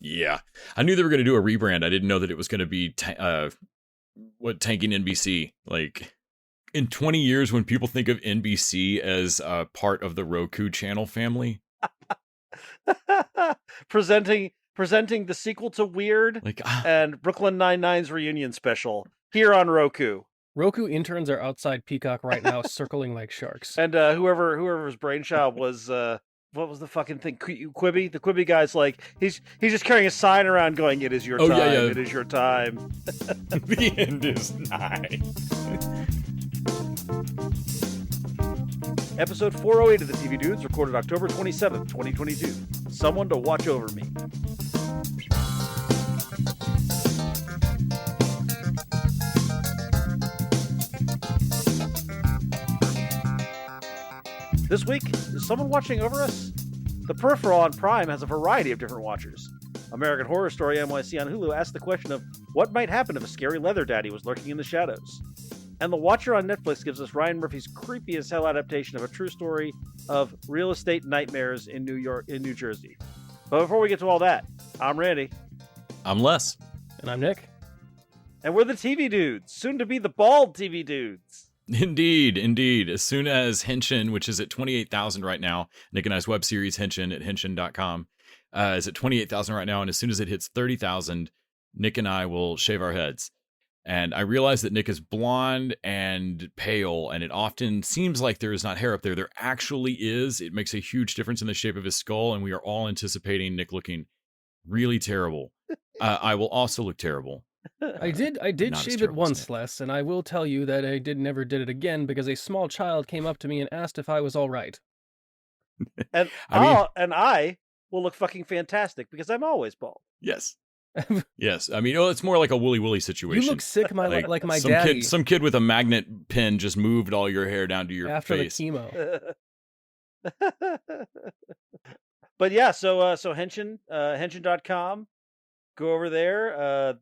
Yeah. I knew they were going to do a rebrand. I didn't know that it was going to be tanking NBC. Like, in 20 years, when people think of NBC as part of the Roku channel family, presenting the sequel to Weird like, and Brooklyn Nine-Nine's reunion special here on Roku. Roku interns are outside Peacock right now, circling like sharks. And whoever's brainchild was, what was the fucking thing? Quibi? The Quibi guy's like, he's just carrying a sign around going, "It is your time, yeah. it is your time." The end is nigh. Episode 408 of the TV Dudes, recorded October 27th, 2022. Someone to watch over me. This week, is someone watching over us? The Peripheral on Prime has a variety of different watchers. American Horror Story NYC on Hulu asks the question of what might happen if a scary leather daddy was lurking in the shadows. And The Watcher on Netflix gives us Ryan Murphy's creepy as hell adaptation of a true story of real estate nightmares in New Jersey. But before we get to all that, I'm Randy. I'm Les. And I'm Nick. And we're the TV Dudes, soon to be the bald TV Dudes. Indeed. As soon as Henshin, which is at 28,000 right now, Nick and I's web series Henshin at henshin.com, is at 28,000 right now. And as soon as it hits 30,000, Nick and I will shave our heads. And I realize that Nick is blonde and pale, and it often seems like there is not hair up there. There actually is. It makes a huge difference in the shape of his skull, and we are all anticipating Nick looking really terrible. I will also look terrible. I did shave it once, Les, and I will tell you that I never did it again because a small child came up to me and asked if I was all right. And I will look fucking fantastic because I'm always bald. Yes. Yes. I mean, it's more like a woolly situation. You look sick, like my some daddy. Some kid with a magnet pen just moved all your hair down to your after face. The chemo. But yeah, so Henshin, henshin.com. Go over there.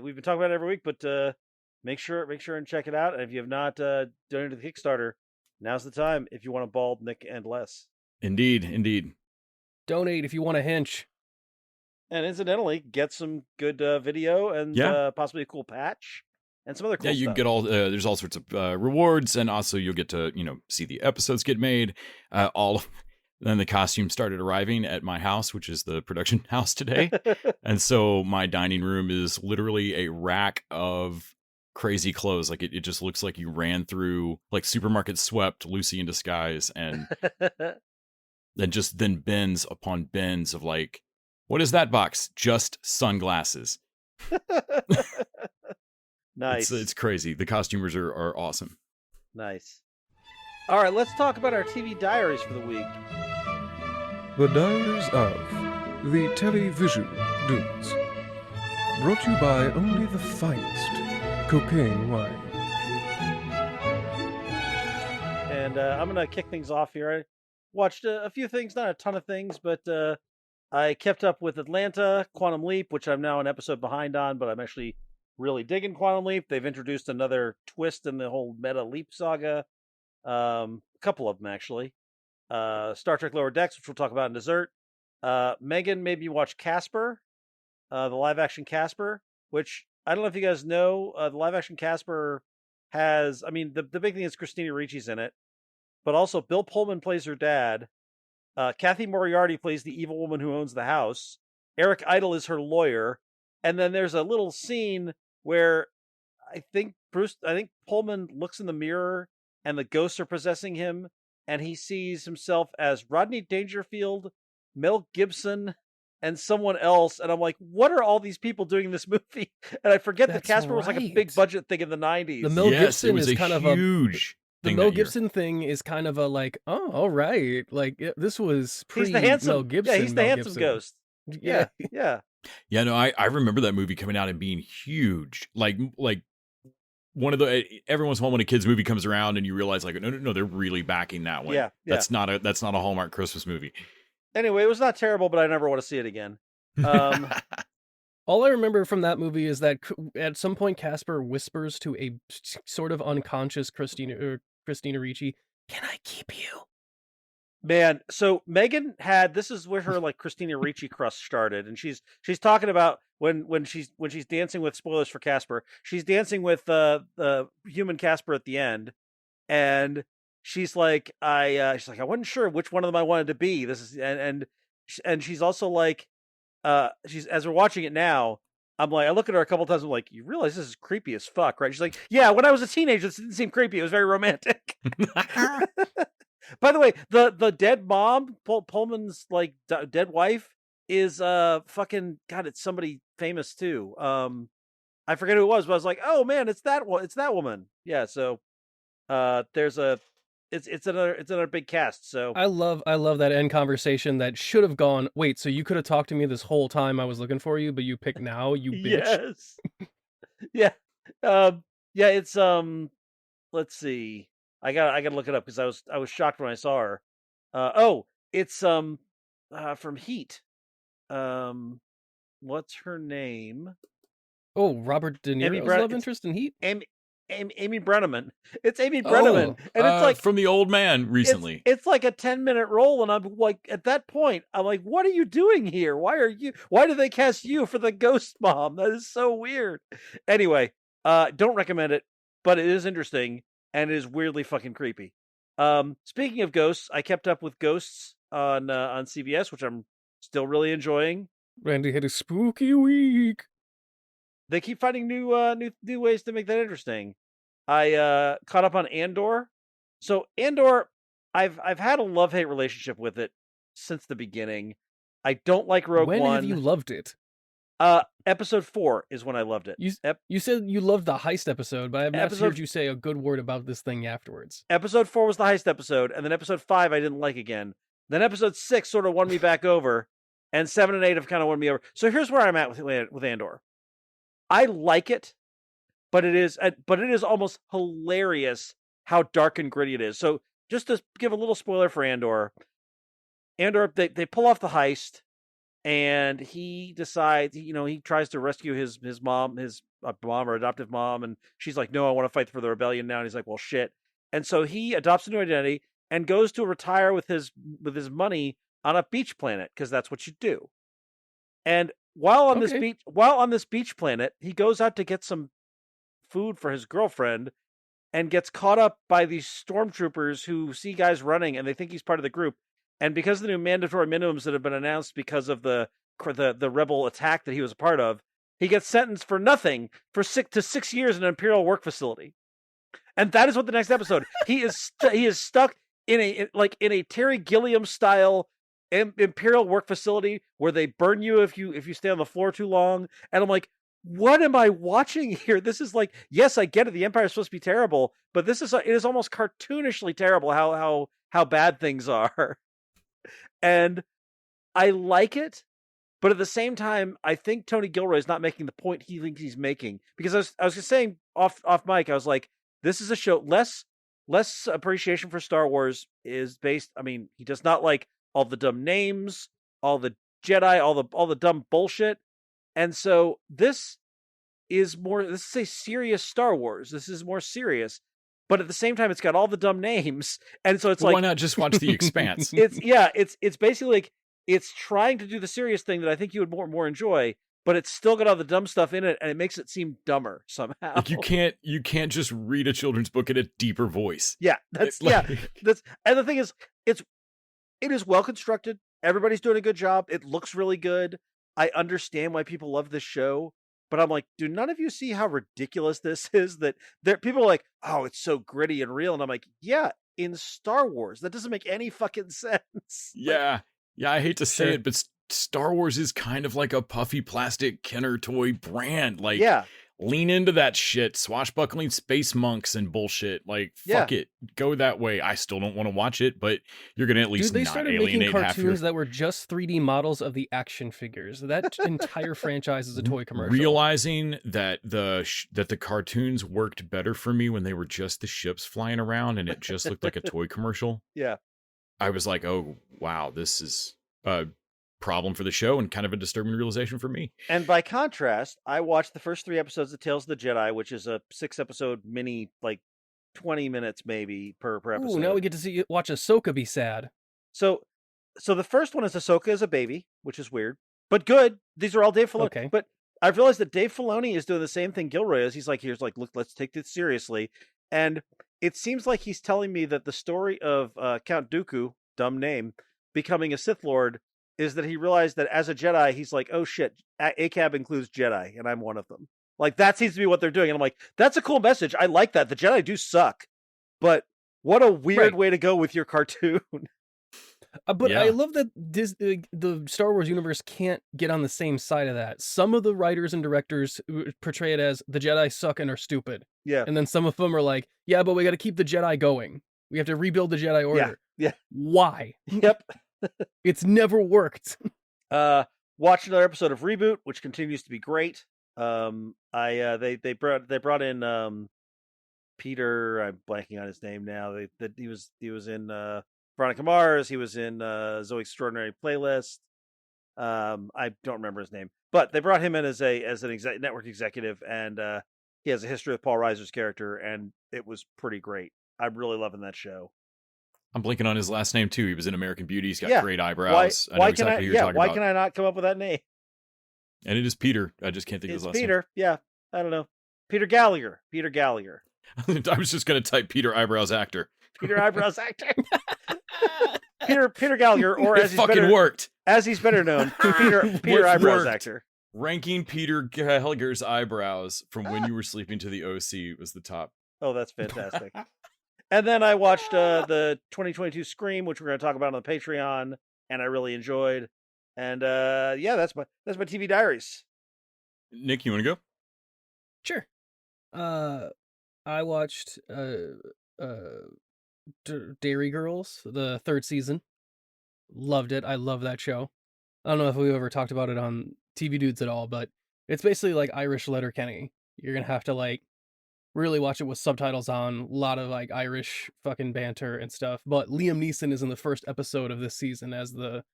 We've been talking about it every week, but make sure and check it out. And if you have not donated to the Kickstarter, now's the time if you want to bald Nick and Les. Indeed. Donate if you want a hench. And incidentally, get some good video and possibly a cool patch and some other cool stuff. You can get all there's all sorts of rewards, and also you'll get to see the episodes get made. Then the costume started arriving at my house, which is the production house today. And so my dining room is literally a rack of crazy clothes. Like it just looks like you ran through like supermarket swept Lucy in Disguise, and then bins upon bins of like, what is that box? Just sunglasses. Nice. It's crazy. The costumers are awesome. Nice. All right, let's talk about our TV diaries for the week. The Diaries of the Television Dudes. Brought to you by only the finest cocaine wine. And I'm going to kick things off here. I watched a few things, not a ton of things, but I kept up with Atlanta, Quantum Leap, which I'm now an episode behind on, but I'm actually really digging Quantum Leap. They've introduced another twist in the whole meta Leap saga. A couple of them, actually. Star Trek Lower Decks, which we'll talk about in dessert. Megan made me watch Casper, the live-action Casper, which I don't know if you guys know. The live-action Casper has, the big thing is Christina Ricci's in it, but also Bill Pullman plays her dad. Kathy Moriarty plays the evil woman who owns the house. Eric Idle is her lawyer. And then there's a little scene where I think Pullman looks in the mirror and the ghosts are possessing him, and he sees himself as Rodney Dangerfield, Mel Gibson, and someone else. And I'm like, what are all these people doing in this movie? And I forget that Casper was like a big budget thing in the 90s. The Mel Gibson is kind of a huge thing. The Mel Gibson thing is kind of a like, oh, all right. Like this was Mel Gibson. Yeah, he's the handsome ghost. Yeah. Yeah, no, I remember that movie coming out and being huge. Like one of the every once in a while when a kid's movie comes around and you realize like no, they're really backing that one. Yeah. That's not a Hallmark Christmas movie. Anyway, it was not terrible, but I never want to see it again. All I remember from that movie is that at some point Casper whispers to a sort of unconscious Christina Ricci, "Can I keep you?" Man, so Megan this is where her like Christina Ricci crush started, and she's talking about when she's dancing with, spoilers for Casper, she's dancing with the human Casper at the end, and she's like I wasn't sure which one of them I wanted to be. This is and she's also like she's, as we're watching it now, I'm like, I look at her a couple times, I'm like, you realize this is creepy as fuck, right? She's like, yeah, when I was a teenager, this didn't seem creepy. It was very romantic. By the way, the dead mom, Pullman's like dead wife, is fucking God. It's somebody famous too. I forget who it was, but I was like, oh man, it's that woman. Yeah. So, there's it's another big cast. So I love that end conversation that should have gone. Wait, so you could have talked to me this whole time I was looking for you, but you pick now, you bitch. Yes. Yeah. Yeah. It's Let's see. I gotta look it up because I was shocked when I saw her. It's from Heat. What's her name? Oh, Robert De Niro's love interest in Heat. Amy Brenneman. It's Amy Brenneman, and it's like from The Old Man recently. It's like a 10-minute role, and I'm like, at that point, I'm like, what are you doing here? Why did they cast you for the ghost mom? That is so weird. Anyway, don't recommend it, but it is interesting. And it is weirdly fucking creepy. Speaking of ghosts, I kept up with Ghosts on CBS, which I'm still really enjoying. Randy had a spooky week. They keep finding new ways to make that interesting. I caught up on Andor. So Andor, I've had a love-hate relationship with it since the beginning. I don't like Rogue One. When have you loved it? Episode 4 is when I loved it. You said you loved the heist episode, but I've not heard you say a good word about this thing afterwards. Episode 4 was the heist episode, and then episode 5 I didn't like again. Then episode 6 sort of won me back over, and 7 and 8 have kind of won me over. So here's where I'm at with Andor. I like it, but it is almost hilarious how dark and gritty it is. So just to give a little spoiler for Andor, they pull off the heist. And he decides, he tries to rescue his mom, his mom or adoptive mom. And she's like, no, I want to fight for the rebellion now. And he's like, well, shit. And so he adopts a new identity and goes to retire with his money on a beach planet, because that's what you do. And while on this beach planet, he goes out to get some food for his girlfriend and gets caught up by these stormtroopers who see guys running and they think he's part of the group. And because of the new mandatory minimums that have been announced because of the rebel attack that he was a part of, he gets sentenced for nothing for 6 years in an Imperial work facility. And that is what the next episode. He is stuck in a Terry Gilliam style Imperial work facility where they burn you if you stay on the floor too long. And I'm like, what am I watching here? This is like, yes, I get it. The Empire is supposed to be terrible, but it is almost cartoonishly terrible how bad things are. And I like it, but at the same time, I think Tony Gilroy is not making the point he thinks he's making. Because I was just saying off mic, I was like, this is a show, less appreciation for Star Wars is based. I mean, he does not like all the dumb names, all the Jedi, all the dumb bullshit. And so this is a serious Star Wars. This is more serious. But at the same time, it's got all the dumb names, and so it's like, why not just watch The Expanse? It's basically like it's trying to do the serious thing that I think you would more enjoy, but it's still got all the dumb stuff in it, and it makes it seem dumber somehow. Like you can't just read a children's book in a deeper voice. Yeah, and the thing is, it is well constructed. Everybody's doing a good job. It looks really good. I understand why people love this show. But I'm like, do none of you see how ridiculous this is? That people are like, oh, it's so gritty and real. And I'm like, yeah, in Star Wars, that doesn't make any fucking sense. Yeah. Yeah, I hate to say it, but Star Wars is kind of like a puffy plastic Kenner toy brand. Like, lean into that shit. Swashbuckling space monks and bullshit. Like, fuck it. Go that way. I still don't want to watch it, but you're going to at least they not started alienate making half cartoons that were just 3D models of the action figures. That entire franchise is a toy commercial. Realizing that the cartoons worked better for me when they were just the ships flying around and it just looked like a toy commercial. Yeah. I was like, oh, wow, this is a problem for the show and kind of a disturbing realization for me. And by contrast, I watched the first 3 episodes of Tales of the Jedi, which is a 6-episode mini, like 20 minutes maybe per episode. Ooh, now we get to watch Ahsoka be sad. So the first one is Ahsoka as a baby, which is weird, but good. These are all Dave Filoni. Okay. But I've realized that Dave Filoni is doing the same thing Gilroy is. He's like, look, let's take this seriously. And it seems like he's telling me that the story of Count Dooku, dumb name, becoming a Sith Lord is that he realized that as a Jedi, he's like, oh shit, ACAB includes Jedi, and I'm one of them. Like, that seems to be what they're doing. And I'm like, that's a cool message. I like that. The Jedi do suck, but what a weird way to go with your cartoon. But I love that the Star Wars universe can't get on the same side of that. Some of the writers and directors portray it as the Jedi suck and are stupid. Yeah. And then some of them are like, yeah, but we got to keep the Jedi going. We have to rebuild the Jedi Order. Yeah. Why? Yep. It's never worked. Watched another episode of Reboot, which continues to be great. They brought in Peter. I'm blanking on his name now. He was in Veronica Mars. He was in Zoe's Extraordinary Playlist. I don't remember his name, but they brought him in as an network executive, and he has a history with Paul Reiser's character, and it was pretty great. I'm really loving that show. I'm blinking on his last name too. He was in American Beauty. He's got great eyebrows. Why can I not come up with that name? And it is Peter. I just can't think of his last name. Peter. Yeah, I don't know. Peter Gallagher. I was just going to type Peter Eyebrows actor. Peter Eyebrows actor. Peter Gallagher, or as he's better known, Peter Eyebrows actor. Ranking Peter Gallagher's eyebrows from When You Were Sleeping to the OC was the top. Oh, that's fantastic. And then I watched the 2022 Scream, which we're going to talk about on the Patreon, and I really enjoyed. And that's my TV diaries. Nick, you want to go? Sure. I watched Dairy Girls, the 3rd season. Loved it. I love that show. I don't know if we've ever talked about it on TV Dudes at all, but it's basically like Irish Letterkenny. You're gonna have to really watch it with subtitles on. A lot of Irish fucking banter and stuff. But Liam Neeson is in the first episode of this season as the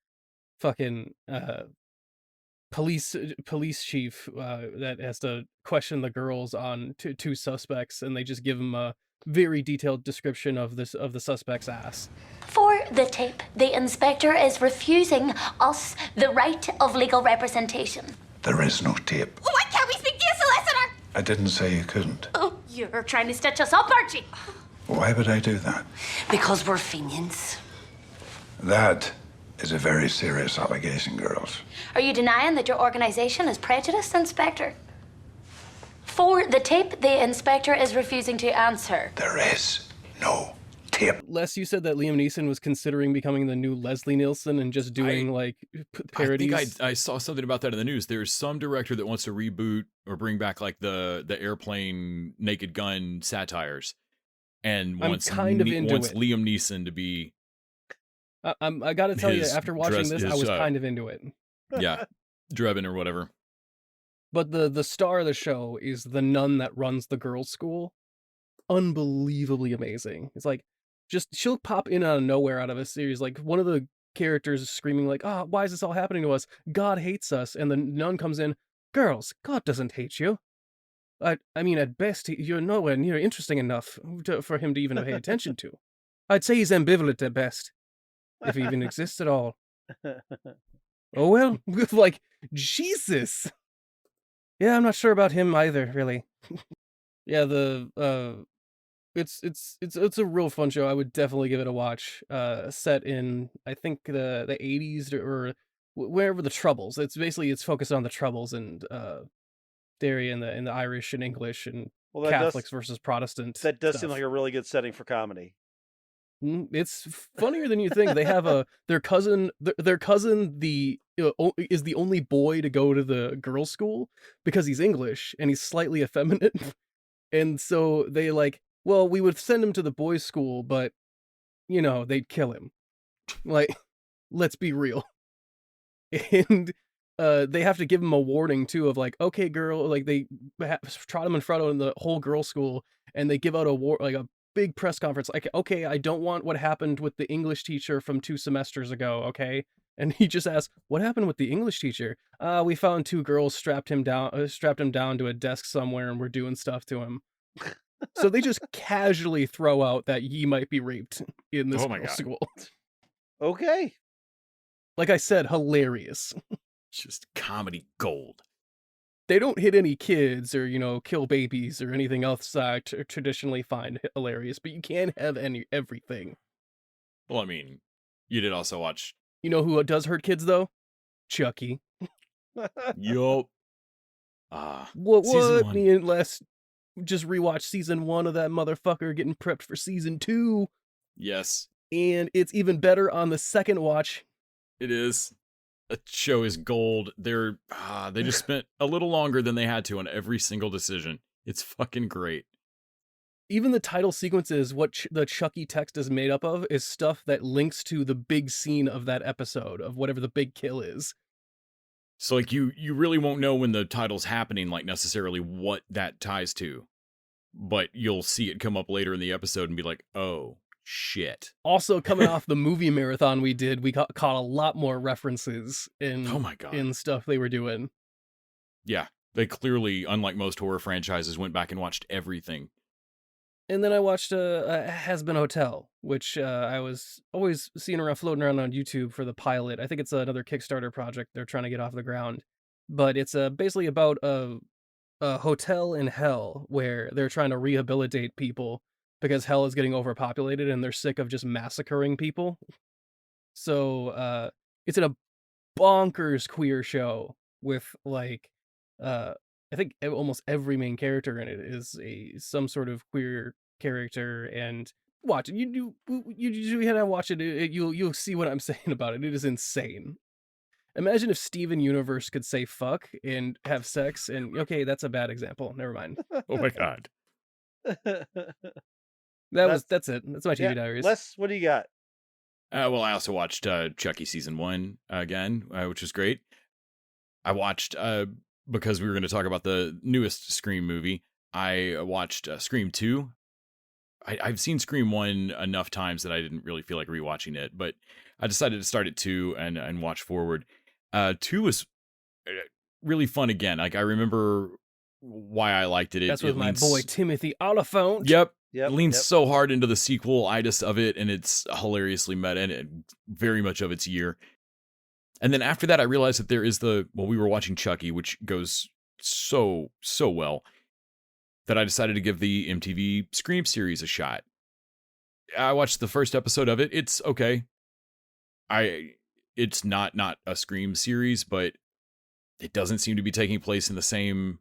fucking police chief that has to question the girls on two suspects, and they just give him a very detailed description of the suspect's ass. For the tape, the inspector is refusing us the right of legal representation. There is no tape. Why can't we speak to a solicitor? I didn't say you couldn't. Oh, you're trying to stitch us up, aren't you? Why would I do that? Because we're Fenians. That is a very serious allegation, girls. Are you denying that your organization is prejudiced, Inspector? For the tape, the inspector is refusing to answer. There is no tape. Les, you said that Liam Neeson was considering becoming the new Leslie Nielsen and just doing parodies. I think I saw something about that in the news. There's some director that wants to reboot or bring back the Airplane Naked Gun satires, and wants Liam Neeson to be. I got to tell you, after watching this, I was kind of into it. Yeah, Drebin or whatever. But the star of the show is the nun that runs the girls' school. Unbelievably amazing. It's she'll pop in out of nowhere out of a series. One of the characters is screaming why is this all happening to us? God hates us. And the nun comes in, girls, God doesn't hate you. I mean, at best, you're nowhere near interesting enough for him to even pay attention to. I'd say he's ambivalent at best, if he even exists at all. Oh, well, Jesus. Yeah, I'm not sure about him either, really. Yeah, it's a real fun show. I would definitely give it a watch. Set in, I think, the 80s or wherever the Troubles. It's focused on the Troubles and Derry and the Irish and English and Catholics versus Protestants. That does seem like a really good setting for comedy. It's funnier than you think. They have their cousin. Their cousin is the only boy to go to the girls' school because he's English and he's slightly effeminate, and so they we would send him to the boys' school, but they'd kill him. Let's be real. And they have to give him a warning too of okay, girl. They trot him in front of the whole girls' school, and they give out a big press conference okay, I don't want what happened with the English teacher from 2 semesters ago, okay? And he just asks, what happened with the English teacher? We found 2 girls strapped him down to a desk somewhere, and we're doing stuff to him. So they just casually throw out that he might be raped in this school. Okay. Like I said, hilarious. Just comedy gold. They don't hit any kids or, kill babies or anything else I traditionally find hilarious, but you can have everything. Well, I mean, you did also watch. You know who does hurt kids, though? Chucky. Yup. What? Season 1. Me and Les just rewatched season 1 of that motherfucker getting prepped for season 2. Yes, And it's even better on the second watch. it is. The show is gold. They just spent a little longer than they had to on every single decision. It's fucking great. Even the title sequences, what the Chucky text is made up of, is stuff that links to the big scene of that episode, of whatever the big kill is. So like you really won't know when the title's happening, like necessarily what that ties to, but you'll see it come up later in the episode and be like, oh shit. Also, coming off the movie marathon we did, we caught a lot more references Oh my God. in stuff they were doing. Yeah, they clearly, unlike most horror franchises, went back and watched everything. And then I watched Has Been Hotel, which I was always seeing floating around on YouTube for the pilot. I think it's another Kickstarter project they're trying to get off the ground. But it's basically about a hotel in hell where they're trying to rehabilitate people because hell is getting overpopulated and they're sick of just massacring people. So it's in a bonkers queer show with I think almost every main character in it is some sort of queer character. And watch it. You had to watch it. You'll see what I'm saying about it. It is insane. Imagine if Steven Universe could say fuck and have sex. And okay, that's a bad example. Never mind. Oh my God. That's it. That's my TV Diaries. Les, what do you got? Well, I also watched Chucky season 1 again, which was great. I watched, because we were going to talk about the newest Scream movie, I watched Scream 2. I've seen Scream 1 enough times that I didn't really feel like rewatching it, but I decided to start at 2 and watch forward. 2 was really fun again. Like, I remember why I liked it. That's with my boy Timothy Oliphant. Yep. Yep, It leans so hard into the sequel-itis of it, and it's hilariously meta, and it, very much of its year. And then after that, I realized that there is we were watching Chucky, which goes so well, that I decided to give the MTV Scream series a shot. I watched the first episode of it. It's okay. It's not a Scream series, but it doesn't seem to be taking place in the same,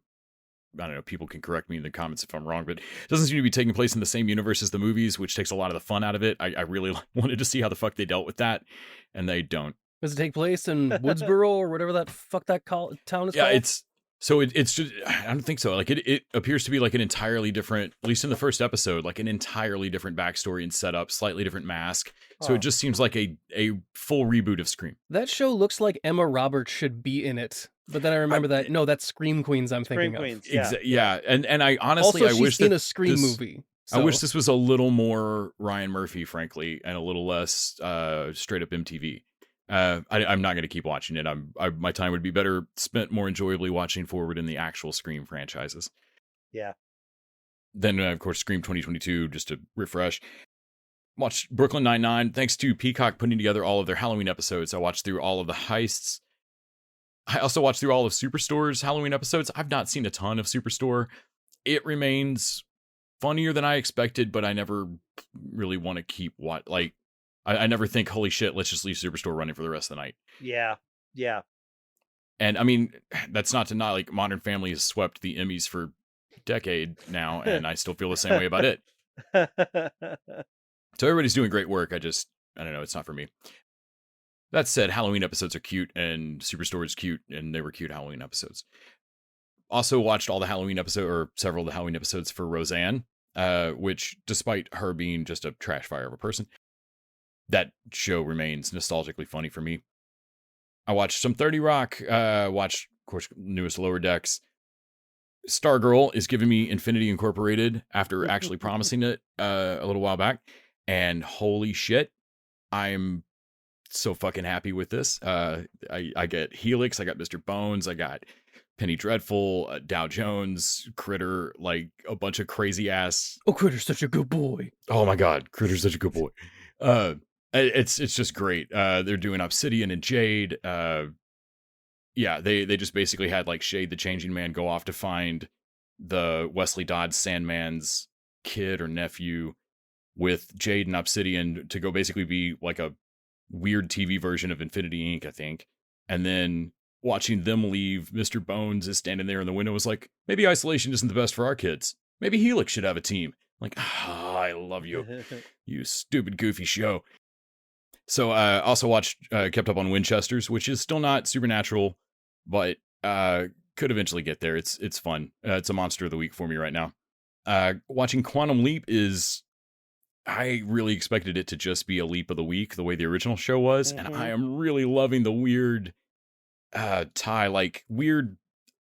I don't know, people can correct me in the comments if I'm wrong, but it doesn't seem to be taking place in the same universe as the movies, which takes a lot of the fun out of it. I really wanted to see how the fuck they dealt with that, and they don't. Does it take place in Woodsboro or whatever that fuck that town is called? Yeah, it's just, I don't think so. Like it appears to be like an entirely different, at least in the first episode, like an entirely different backstory and setup, slightly different mask. So it just seems like a full reboot of Scream. That show looks like Emma Roberts should be in it. But then I remember that's Scream Queens I'm thinking Queens, of. yeah. And I honestly, also, I wish she's in that a Scream movie. So. I wish this was a little more Ryan Murphy, frankly, and a little less straight up MTV. I'm not going to keep watching it. My time would be better spent more enjoyably watching forward in the actual Scream franchises. Yeah. Then, of course, Scream 2022, just to refresh. Watched Brooklyn Nine-Nine. Thanks to Peacock putting together all of their Halloween episodes, I watched through all of the heists. I also watched through all of Superstore's Halloween episodes. I've not seen a ton of Superstore. It remains funnier than I expected, but I never really want to keep I never think, holy shit, let's just leave Superstore running for the rest of the night. Yeah. And I mean, that's not to not, like, Modern Family has swept the Emmys for a decade now, and I still feel the same way about it. So everybody's doing great work. I don't know, it's not for me. That said, Halloween episodes are cute, and Superstore is cute, and they were cute Halloween episodes. Also watched all the Halloween episodes, or several of the Halloween episodes for Roseanne, which, despite her being just a trash fire of a person, that show remains nostalgically funny for me. I watched some 30 Rock, watched, of course, newest Lower Decks. Stargirl is giving me Infinity Incorporated after actually promising it a little while back. And holy shit, I'm so fucking happy with this. I get Helix, I got Mr. Bones, I got Penny Dreadful, Dow Jones, Critter, like a bunch of crazy ass. Oh, Critter's such a good boy. Oh my God, Critter's such a good boy. It's just great. They're doing Obsidian and Jade. Yeah, they just basically had like Shade the Changing Man go off to find the Wesley Dodds Sandman's kid or nephew with Jade and Obsidian to go basically be like a weird TV version of Infinity Inc., I think. And then watching them leave, Mr. Bones is standing there in the window, was like, maybe isolation isn't the best for our kids. Maybe Helix should have a team. Like, I love you, you stupid, goofy show. So also watched, kept up on Winchesters, which is still not supernatural, but could eventually get there. It's fun. It's a monster of the week for me right now. Watching Quantum Leap is, I really expected it to just be a leap of the week, the way the original show was, and I am really loving the weird like weird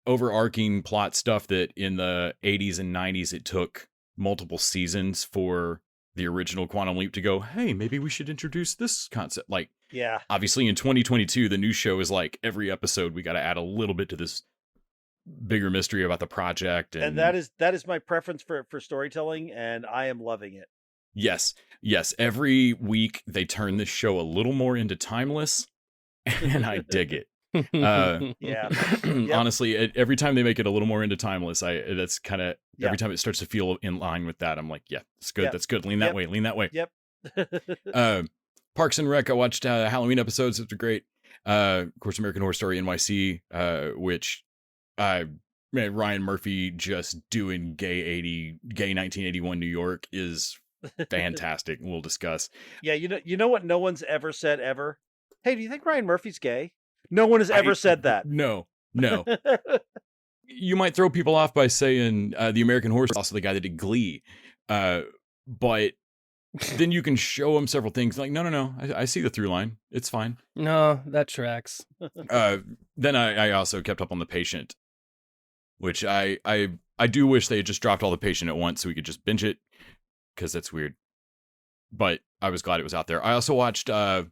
overarching plot stuff that in the 80s and 90s it took multiple seasons for the original Quantum Leap to go, hey, maybe we should introduce this concept. Like, yeah, obviously in 2022, the new show is like every episode we got to add a little bit to this bigger mystery about the project. And that is my preference for storytelling, and I am loving it. Yes. Every week they turn this show a little more into timeless, and I dig it. Yeah. Honestly, every time they make it a little more into timeless, that's kind of every time it starts to feel in line with that, I'm like, yeah, it's good. That's good. Lean that way. Yep. Parks and Rec. I watched Halloween episodes. Those are great. Of course, American Horror Story NYC, which Ryan Murphy just doing gay 1981 New York is fantastic. We'll discuss. Yeah, you know what no one's ever said ever? Hey, do you think Ryan Murphy's gay? No one has ever said that. No. You might throw people off by saying the American Horror Story, also the guy that did Glee. But then you can show them several things like, no, I see the through line. It's fine. No, that tracks. Then I also kept up on The Patient, which I do wish they had just dropped all The Patient at once so we could just binge it, because that's weird. But I was glad it was out there. I also watched a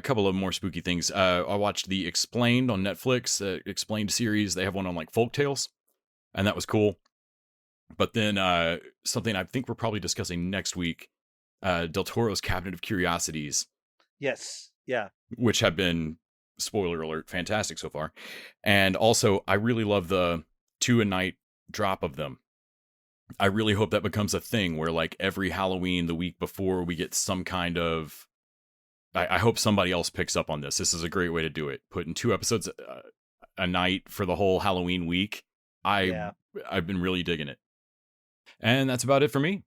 couple of more spooky things. I watched the Explained on Netflix, Explained series. They have one on like folk tales, and that was cool. But then something I think we're probably discussing next week, Del Toro's Cabinet of Curiosities. Yes, yeah. Which have been, spoiler alert, fantastic so far. And also, I really love the 2 a night drop of them. I really hope that becomes a thing where like every Halloween, the week before, we get some kind of... I hope somebody else picks up on this. This is a great way to do it. Putting 2 episodes a night for the whole Halloween week. I've been really digging it. And that's about it for me.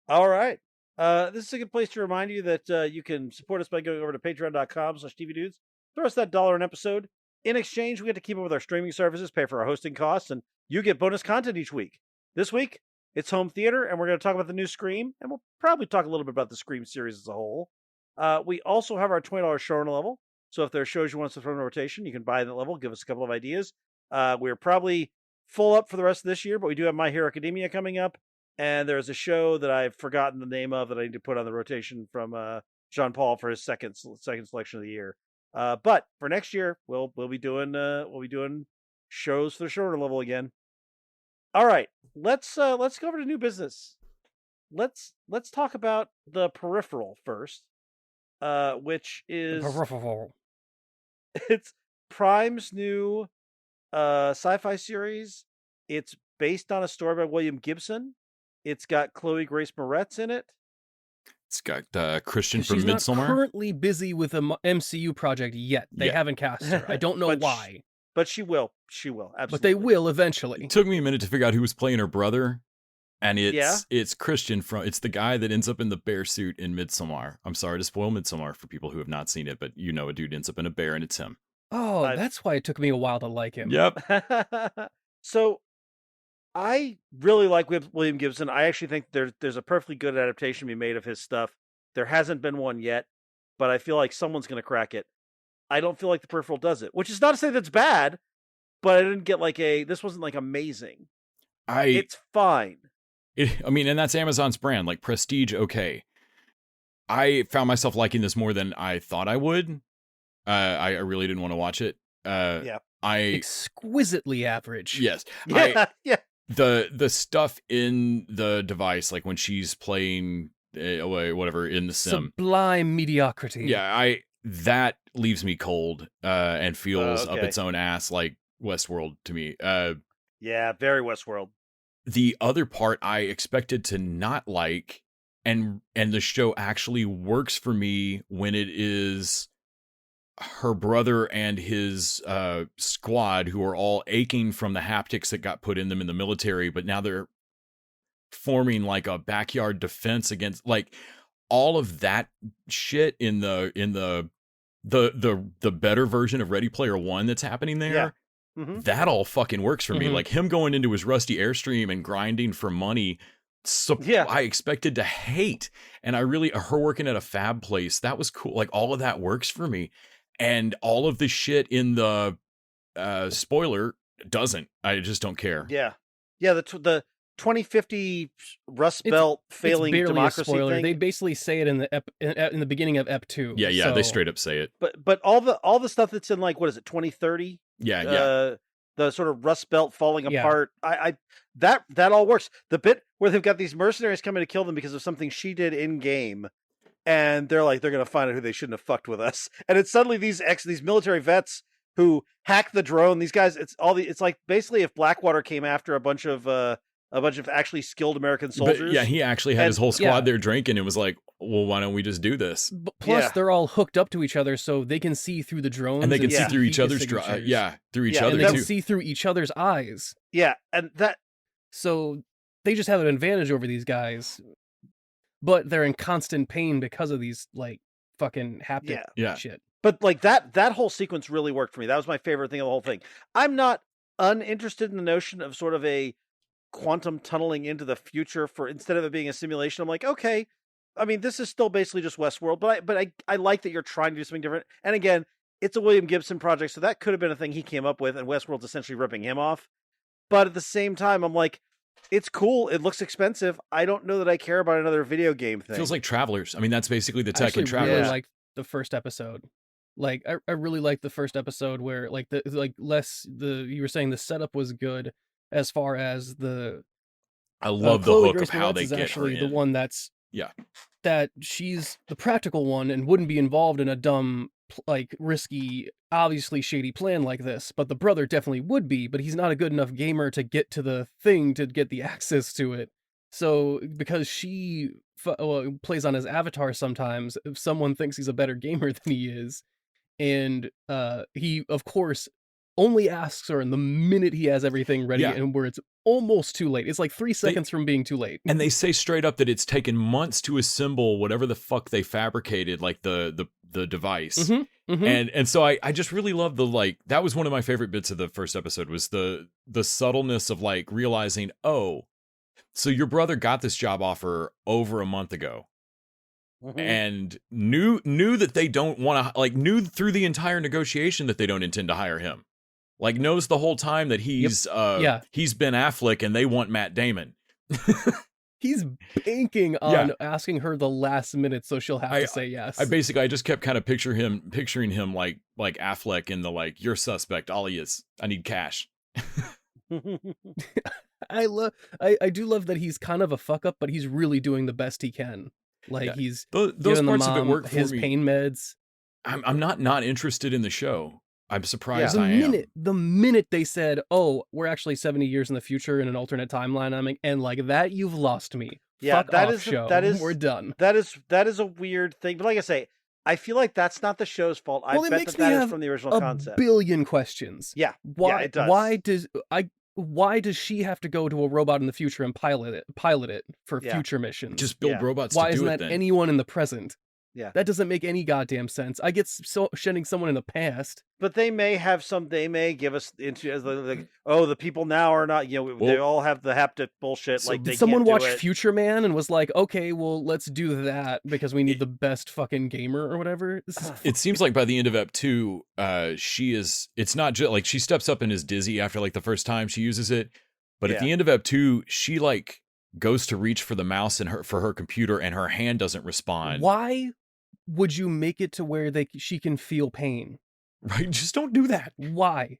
All right. This is a good place to remind you that you can support us by going over to patreon.com/tvdudes. Throw us that $1 an episode. In exchange, we get to keep up with our streaming services, pay for our hosting costs, and you get bonus content each week. This week, it's home theater, and we're going to talk about the new Scream, and we'll probably talk a little bit about the Scream series as a whole. We also have our $20 showrunner level, so if there are shows you want us to throw in rotation, you can buy that level, give us a couple of ideas. We're probably full up for the rest of this year, but we do have My Hero Academia coming up, and there's a show that I've forgotten the name of that I need to put on the rotation from Jean Paul for his second selection of the year. But for next year, we'll be doing shows for the showrunner level again. All right, let's go over to new business. Let's talk about the Peripheral first, which is it's Prime's new sci-fi series. It's based on a story by William Gibson. It's got Chloe Grace Moretz in it. It's got Christian from She's Midsommar. not currently busy with an MCU project yet. They haven't cast her. I don't know why. But she will. She will. Absolutely. But they will eventually. It took me a minute to figure out who was playing her brother. And it's Christian it's the guy that ends up in the bear suit in Midsommar. I'm sorry to spoil Midsommar for people who have not seen it, but you know a dude ends up in a bear and it's him. Oh, that's why it took me a while to like him. Yep. So I really like William Gibson. I actually think there's a perfectly good adaptation to be made of his stuff. There hasn't been one yet, but I feel like someone's going to crack it. I don't feel like The Peripheral does it, which is not to say that's bad, but I didn't get this wasn't like amazing. It's fine. And that's Amazon's brand, like prestige. Okay. I found myself liking this more than I thought I would. I really didn't want to watch it. Exquisitely average. Yes. Yeah. The stuff in the device, like when she's playing whatever in the sim. Sublime mediocrity. Yeah, that leaves me cold and feels up okay. its own ass like Westworld to me. Yeah, very Westworld. The other part I expected to not like, and the show actually works for me when it is her brother and his squad, who are all aching from the haptics that got put in them in the military, but now they're forming like a backyard defense against, like, all of that shit in the better version of Ready Player One that's happening there. Yeah. Mm-hmm. That all fucking works for me. Mhm. Like him going into his rusty Airstream and grinding for money. Yeah. I expected to hate, and her working at a fab place, that was cool. Like all of that works for me, and all of the shit in the spoiler doesn't. I just don't care. Yeah. The 2050 Rust Belt failing it's barely democracy a spoiler. thing. They basically say it in the beginning of Ep 2. Yeah, they so- straight up say it. But all the stuff that's in, like, what is it, 2030? Yeah. The sort of Rust Belt falling Yeah. apart. That all works. The bit where they've got these mercenaries coming to kill them because of something she did in game, and they're gonna find out who they shouldn't have fucked with us. And it's suddenly these military vets who hack the drone. These guys, it's like basically if Blackwater came after a bunch of actually skilled American soldiers. But yeah, he actually had his And- whole squad yeah. there drinking and was like, well, why don't we just do this? Plus, Yeah. they're all hooked up to each other, so they can see through the drones. And they can see Yeah. through each the other's signatures. through each Yeah, other and they too. can see through each other's eyes. Yeah, and that So they just have an advantage over these guys. But they're in constant pain because of these, like, fucking haptic Yeah. shit. But like that whole sequence really worked for me. That was my favorite thing of the whole thing. I'm not uninterested in the notion of sort of a quantum tunneling into the future for, instead of it being a simulation. I'm like, okay, I mean, this is still basically just Westworld, but I like that you're trying to do something different. And again, it's a William Gibson project, so that could have been a thing he came up with, and Westworld's essentially ripping him off. But at the same time, I'm like, it's cool. It looks expensive. I don't know that I care about another video game thing. Feels like Travelers. I mean, that's basically the I tech in actually Travelers. really liked the first episode. Like, I really liked the first episode where, like, you were saying the setup was good as far as the I love the Chloe hook Grace of how Moretz they is get her actually the in. one that's Yeah. that she's the practical one and wouldn't be involved in a dumb, like, risky, obviously shady plan like this. But the brother definitely would be, but he's not a good enough gamer to get to the thing to get the access to it. So because she plays on his avatar sometimes, if someone thinks he's a better gamer than he is, and he of course only asks her in the minute he has everything ready, Yeah. and where it's almost too late. It's like 3 seconds from being too late. And they say straight up that it's taken months to assemble whatever the fuck they fabricated, like the device. Mhm, mhm. And so I just really love the, like, that was one of my favorite bits of the first episode, was the subtleness of, like, realizing, oh, so your brother got this job offer over a month ago Mhm. and knew that they don't want to, like, knew through the entire negotiation that they don't intend to hire him. Like, knows the whole time that he's Yeah. he's Ben Affleck and they want Matt Damon. He's banking on asking her the last minute, so she'll have to say yes. I just kept kind of picturing him like Affleck in the, like, you're suspect, all he is, I need cash. I do love that he's kind of a fuck up, but he's really doing the best he can. Like, Yeah. he's Those giving the parts of it mom work for his me. pain meds. I'm not interested in the show. I'm surprised The I am. minute they said, "Oh, we're actually 70 years in the future in an alternate timeline," I'm like, and like that, you've lost me. Yeah, Fuck that off, is show. We're done. That is a weird thing. But like I say, I feel like that's not the show's fault. I Well, it bet makes that me is have from the original A concept. billion questions. Yeah. Why? it does. Why does she have to go to a robot in the future and pilot it for Yeah. future missions? Just build Yeah. robots Why to isn't do that it then. anyone in the present? Yeah. That doesn't make any goddamn sense. I get sending someone in the past. But they may give us into as like, oh, the people now are not, they Well, all have the haptic bullshit. so Like, they Did someone can't do watch it. Future Man and was like, okay, well, let's do that because we need the best fucking gamer or whatever? This is It seems like by the end of Ep 2, it's not just like she steps up and is dizzy after, like, the first time she uses it. But at the end of Ep 2, she, like, goes to reach for the mouse for her computer and her hand doesn't respond. Why would you make it to where she can feel pain? Right? Just don't do that. Why?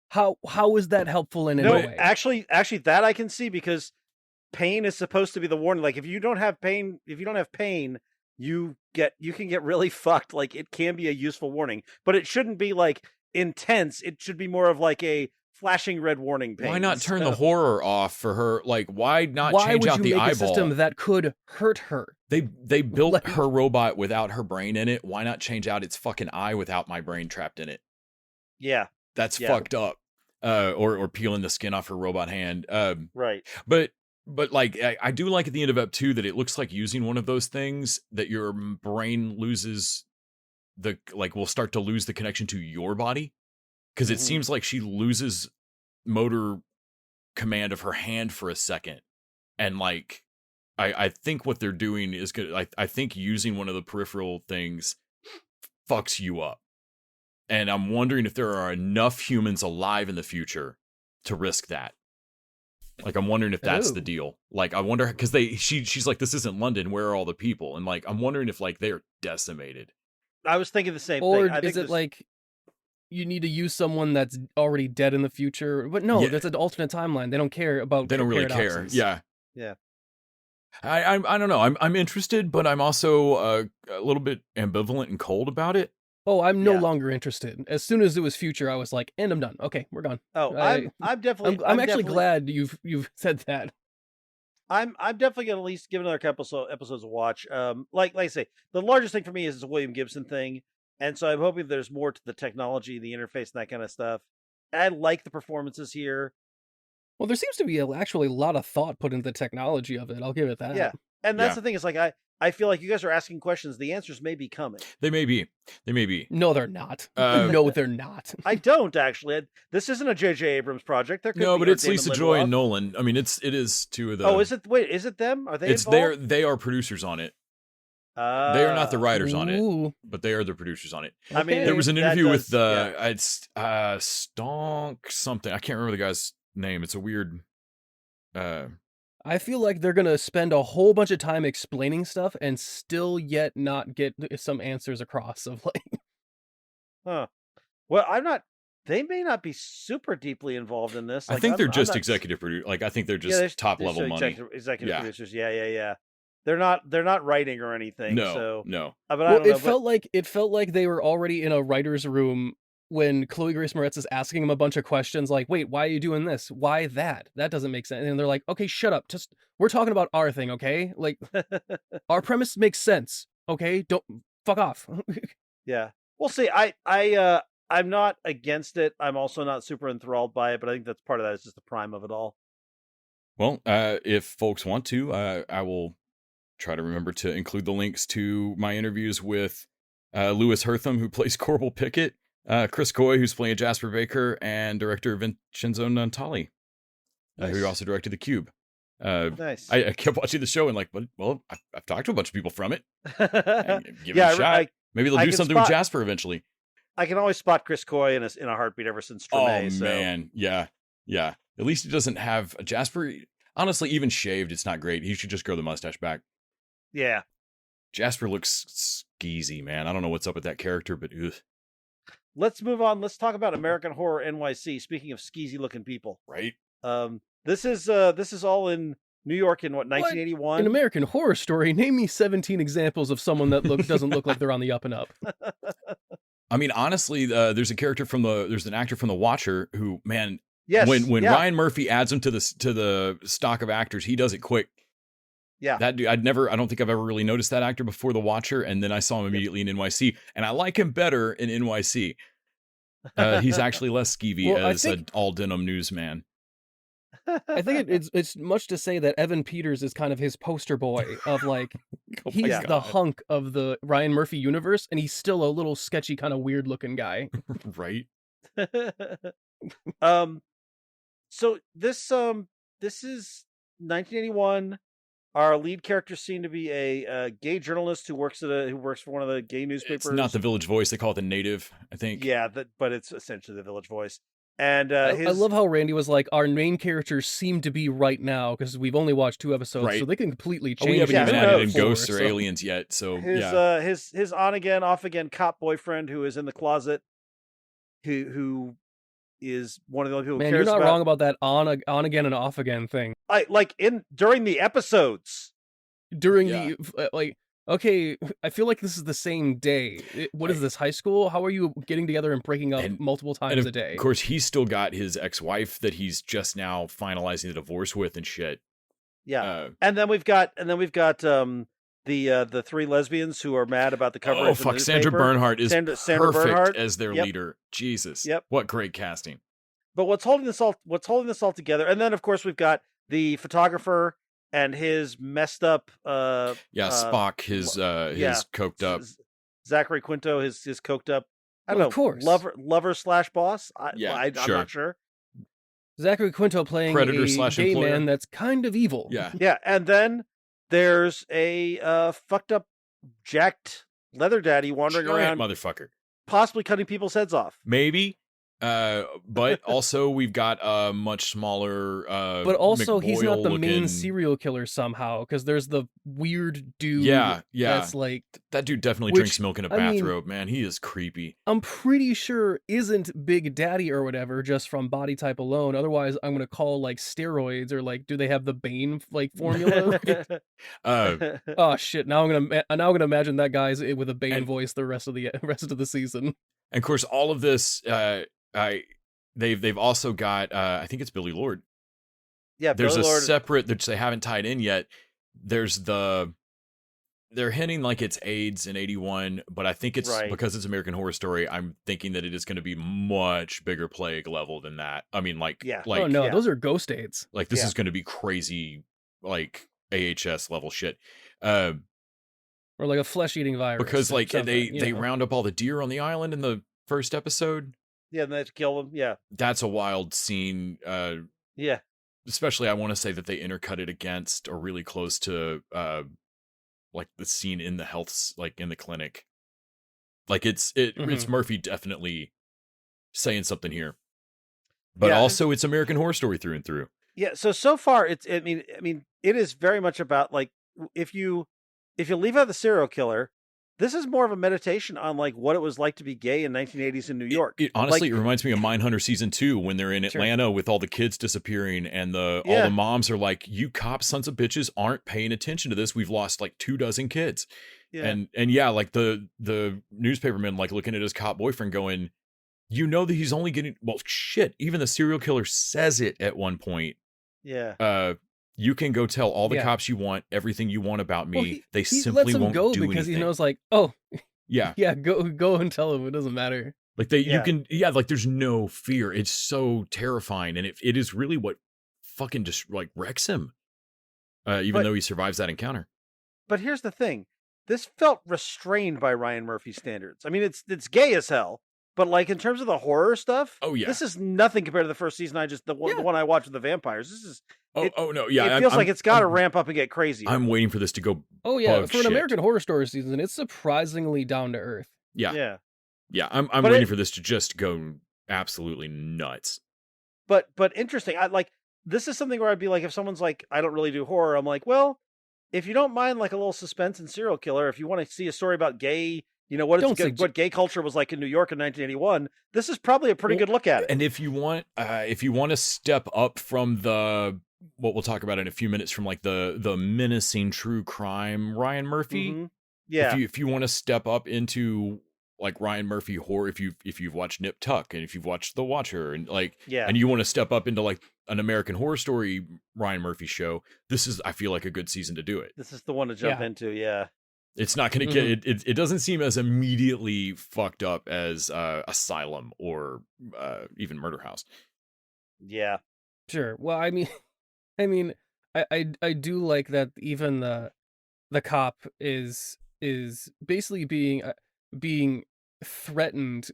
How is that helpful in any No, way? actually, that I can see, because pain is supposed to be the warning. Like if you don't have pain, you can get really fucked. Like it can be a useful warning, but it shouldn't be like intense. It should be more of like a flashing red warning pain. Why not turn the horror off for her? Like, why not Why change would out you the make eyeball? a system that could hurt her? They built Like- her robot without her brain in it. Why not change out its fucking eye without my brain trapped in it? Yeah, That's Yeah. fucked up. Or peeling the skin off her robot hand. right. But like I do like at the end of Ep 2 that it looks like using one of those things that your brain loses will start to lose the connection to your body, because it Mhm. seems like she loses motor command of her hand for a second, and like I think what they're doing is good. I think using one of the peripheral things fucks you up, and I'm wondering if there are enough humans alive in the future to risk that. Like, I'm wondering if that's the Oh. deal. Like, I wonder, because she's like, this isn't London. Where are all the people? And like, I'm wondering if like they're decimated. I was thinking the same Or thing. I think is it this- like you need to use someone that's already dead in the future? But no, Yeah. that's an alternate timeline. They don't care about. They don't really care. paradoxes. Yeah. Yeah. I don't know. I'm interested, but I'm also a little bit ambivalent and cold about it. Oh, I'm no Yeah. longer interested. As soon as it was future, I was like, and I'm done. Okay, we're gone. Oh, I- I'm definitely. I'm actually definitely- glad you've said that. I'm definitely gonna at least give another couple episodes a watch. Like I say, the largest thing for me is the William Gibson thing, and so I'm hoping there's more to the technology, the interface, and that kind of stuff. I like the performances here. Well, there seems to be actually a lot of thought put into the technology of it. I'll give it that. Yeah, and that's Yeah. the thing. Is like I feel like you guys are asking questions. The answers may be coming. They may be. No, they're not. Uh, No, they're not. I don't actually. This isn't a J.J. Abrams project. There could No, be, but or it's Damon Lisa Joy and Lindelof. Nolan. I mean, it is two of the. Oh, is it? Wait, is it them? Are they? It's involved? they are producers on it. They are not the writers on it, Ooh, but they are the producers on it. I mean, okay. There was an that interview does- with yeah. it's Stonk something. I can't remember the guy's name. It's a weird. I feel like they're gonna spend a whole bunch of time explaining stuff and still yet not get some answers across. Of like, Huh. Well, I'm not. They may not be super deeply involved in this. I Like, think they're I'm just not- executive producer. Like, I think they're Yeah, just top they're level still money. Executive Yeah. producers. Yeah. They're not writing or anything. No, So, no. but I well, don't know. it felt like they were already in a writer's room when Chloe Grace Moretz is asking him a bunch of questions. Like, wait, why are you doing this? Why that? That doesn't make sense. And they're like, okay, shut up. Just we're talking about our thing, okay? Like, our premise makes sense, okay? Don't fuck off. Yeah, we'll see. I'm not against it. I'm also not super enthralled by it, but I think that's part of that is just the prime of it all. Well, if folks want to, I will try to remember to include the links to my interviews with Lewis Hertham, who plays Corbel Pickett, Chris Coy, who's playing Jasper Baker, and director Vincenzo Natali, who Nice. also directed The Cube. Nice. I kept watching the show and like, well, I've talked to a bunch of people from it. Give Yeah, it a shot. Maybe they'll I do can something with spot- Jasper eventually. I can always spot Chris Coy in a heartbeat ever since Treme. Oh so. man, yeah. At least he doesn't have Jasper. Honestly, even shaved, it's not great. He should just grow the mustache back. Yeah. Jasper looks skeezy, man. I don't know what's up with that character, but ugh, Let's move on. Let's talk about American Horror NYC. Speaking of skeezy looking people, right? this is all in New York in what 1981. An American Horror Story. Name me 17 examples of someone that doesn't look like they're on the up and up. I mean, honestly, there's an actor from The Watcher who, man, Yes. when yeah. Ryan Murphy adds him to the stock of actors, he does it quick. Yeah. That dude, I don't think I've ever really noticed that actor before The Watcher, and then I saw him immediately in NYC, and I like him better in NYC. He's actually less skeevy Well, I as think- an all denim newsman. I think it's much to say that Evan Peters is kind of his poster boy of like Oh my he's Yeah. the God. hunk of the Ryan Murphy universe, and he's still a little sketchy, kind of weird looking guy. Right? So this is 1981. Our lead character seemed to be a gay journalist who works for one of the gay newspapers. It's not the Village Voice; they call it the Native, I think. Yeah, but it's essentially the Village Voice. And I his, love how Randy was like, our main characters seem to be right now because we've only watched 2 episodes, Right. so they can completely Oh, change. we haven't Yeah, even who added in knows? ghosts or So- aliens yet, so his yeah. his on again off again cop boyfriend who is in the closet, who is one of the only people who Man, cares you're not about. wrong about that on again and off again thing. During the episodes. During Yeah. okay, I feel like this is the same day. What is this, high school? How are you getting together and breaking up multiple times a day? Of course, he's still got his ex-wife that he's just now finalizing the divorce with and shit. Yeah, and then we've got the three lesbians who are mad about the coverage. Oh fuck! Sandra Bernhard is Sandra perfect Bernhard. as their leader. Jesus. Yep. What great casting. But what's holding this all together? And then of course we've got the photographer and his messed up. Spock, his coked up. Zachary Quinto, his coked up. I don't Well, know. of course. Lover /boss. I'm sure. not sure. Zachary Quinto playing Predator a / gay employer. man that's kind of evil. Yeah. Yeah, and then there's a fucked up, jacked leather daddy wandering Giant around, motherfucker. possibly cutting people's heads off. Maybe. But also we've got a much smaller But also, he's not the main McBoyle-looking- serial killer somehow, because there's the weird dude. Yeah. That's like, That dude definitely Which, drinks milk in a I mean- bathrobe, man. He is creepy. I'm pretty sure isn't Big Daddy or whatever just from body type alone. Otherwise, I'm gonna call like steroids or like, do they have the Bane like formula? Oh shit! Now I'm gonna imagine that guy's with a Bane And- voice the rest of the season. And of course, all of this, they've also got, I think it's Billy Lord. Yeah, There's Billy a Lord. separate, which they haven't tied in yet. They're hinting like it's AIDS in 81, but I think it's Right. because it's American Horror Story. I'm thinking that it is going to be much bigger plague level than that. I mean, like, Yeah. Oh no, yeah. those are ghost AIDS. like this Yeah. is going to be crazy, like AHS level shit. Or like a flesh-eating virus. Because or like something, they you know. round up all the deer on the island in the first episode. Yeah, and they have to kill them. Yeah, That's a wild scene. yeah, Especially I want to say that they intercut it against or really close to like the scene in the like in the clinic. Like it's Murphy definitely saying something here. But Yeah. also it's American Horror Story through and through. yeah. So far, I mean, it is very much about like if you leave out the serial killer, this is more of a meditation on like what it was like to be gay in 1980s in New York. It honestly Like- it reminds me of Mindhunter season 2 when they're in Sure. Atlanta with all the kids disappearing and all Yeah. the moms are like, "You cop sons of bitches aren't paying attention to this. We've lost like 24 kids." Yeah. And yeah, like the newspaperman like looking at his cop boyfriend going, "You know that he's only getting shit." Even the serial killer says it at one point. Yeah. You can go tell all the Yeah. cops you want everything you want about me. Well, They he simply lets him won't go do because anything. he knows like, oh Yeah. yeah, go and tell him. It doesn't matter. Like Yeah. you can, like there's no fear. It's so terrifying. And it is really what fucking just like wrecks him. Even But- though he survives that encounter. But here's the thing: this felt restrained by Ryan Murphy standards. I mean, it's gay as hell, but like in terms of the horror stuff, Oh, yeah. this is nothing compared to the first season. The one I watched with the vampires. This is No. Yeah. it feels like it's got to I'm- ramp up and get crazy. I'm waiting for this to go. Oh yeah, Bug for an shit. American Horror Story season, it's surprisingly down to earth. Yeah. yeah. I'm But waiting it- for this to just go absolutely nuts. But interesting. I like this is something where I'd be like, if someone's like, I don't really do horror, I'm like, well, if you don't mind like a little suspense and serial killer, if you want to see a story about gay, what gay culture was like in New York in 1981, this is probably a pretty good look at it. And if you want to step up from what we'll talk about in a few minutes from like the menacing true crime Ryan Murphy, Mhm. Yeah. if you want to step up into like Ryan Murphy horror, if you've watched Nip Tuck and if you've watched The Watcher and like Yeah. and you want to step up into like an American Horror Story Ryan Murphy show, this is I feel like a good season to do it. This is the one to jump Yeah. into. Yeah. It's not going to get it doesn't seem as immediately fucked up as Asylum or even Murder House. Yeah. Sure. Well, I mean, I do like that even the cop is basically being threatened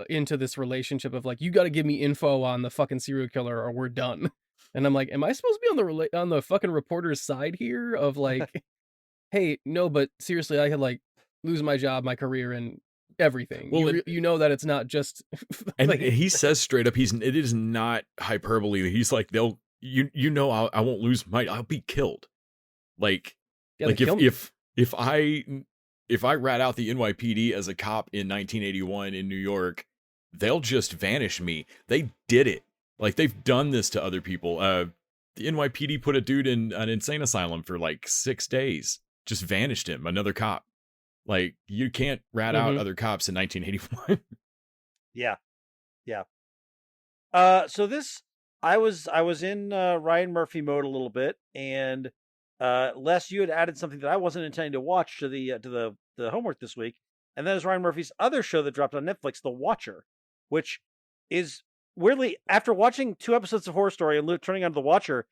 into this relationship of like, you got to give me info on the fucking serial killer or we're done. And I'm like, am I supposed to be on the fucking reporter's side here of like, hey, no, but seriously, I could like lose my job, my career, and everything. Well, You know that it's not just And like, he says straight up, it is not hyperbole. He's like, I won't lose I'll be killed. Like, yeah, like they kill me. if I rat out the NYPD as a cop in 1981 in New York, they'll just vanish me. They did it. Like, they've done this to other people. The NYPD put a dude in an insane asylum for like 6 days. Just vanished him. Another cop. Like, you can't rat out other cops in 1981. Yeah. So this, I was in Ryan Murphy mode a little bit, and Les, you had added something that I wasn't intending to watch to the homework this week, and that is Ryan Murphy's other show that dropped on Netflix, The Watcher, which is weirdly, after watching 2 episodes of Horror Story and turning on The Watcher,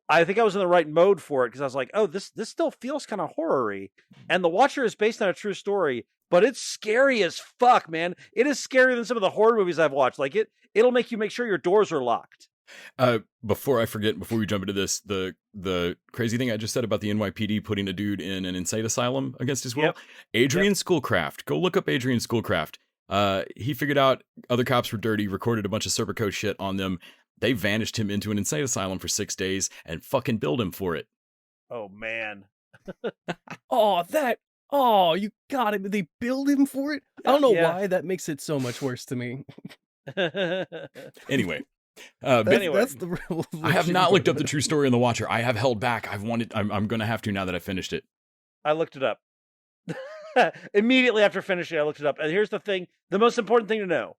I think I was in the right mode for it, because I was like, oh, this still feels kind of horror-y. And The Watcher is based on a true story, but it's scary as fuck, man. It is scarier than some of the horror movies I've watched. Like, it'll make you make sure your doors are locked. Before I forget, before we jump into this, the crazy thing I just said about the NYPD putting a dude in an insane asylum against his will. Yep. Adrian Schoolcraft. Go look up Adrian Schoolcraft. He figured out other cops were dirty, recorded a bunch of Serpico shit on them. They vanished him into an insane asylum for 6 days and fucking billed him for it. Oh, man. You got it. They billed him for it? I don't know why that makes it so much worse to me. Anyway. That's the real. I have not looked up the true story on The Watcher. I have held back. I'm going to have to now that I finished it. I looked it up. Immediately after finishing, I looked it up. And here's the thing. The most important thing to know.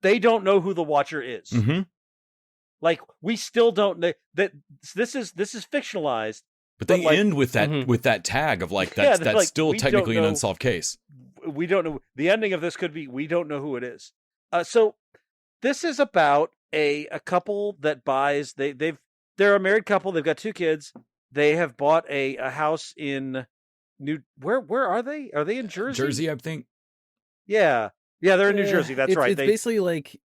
They don't know who the Watcher is. Mm-hmm. Like, we still don't know that this is fictionalized. But they end with that with that tag of like that's like, still technically an unsolved case. We don't know. The ending of this could be we don't know who it is. So this is about a couple that buys they're a married couple. They've got 2 kids. They have bought a house in where are they? Are they in Jersey? Jersey, I think. Yeah, they're in New Jersey. That's right. It's basically like.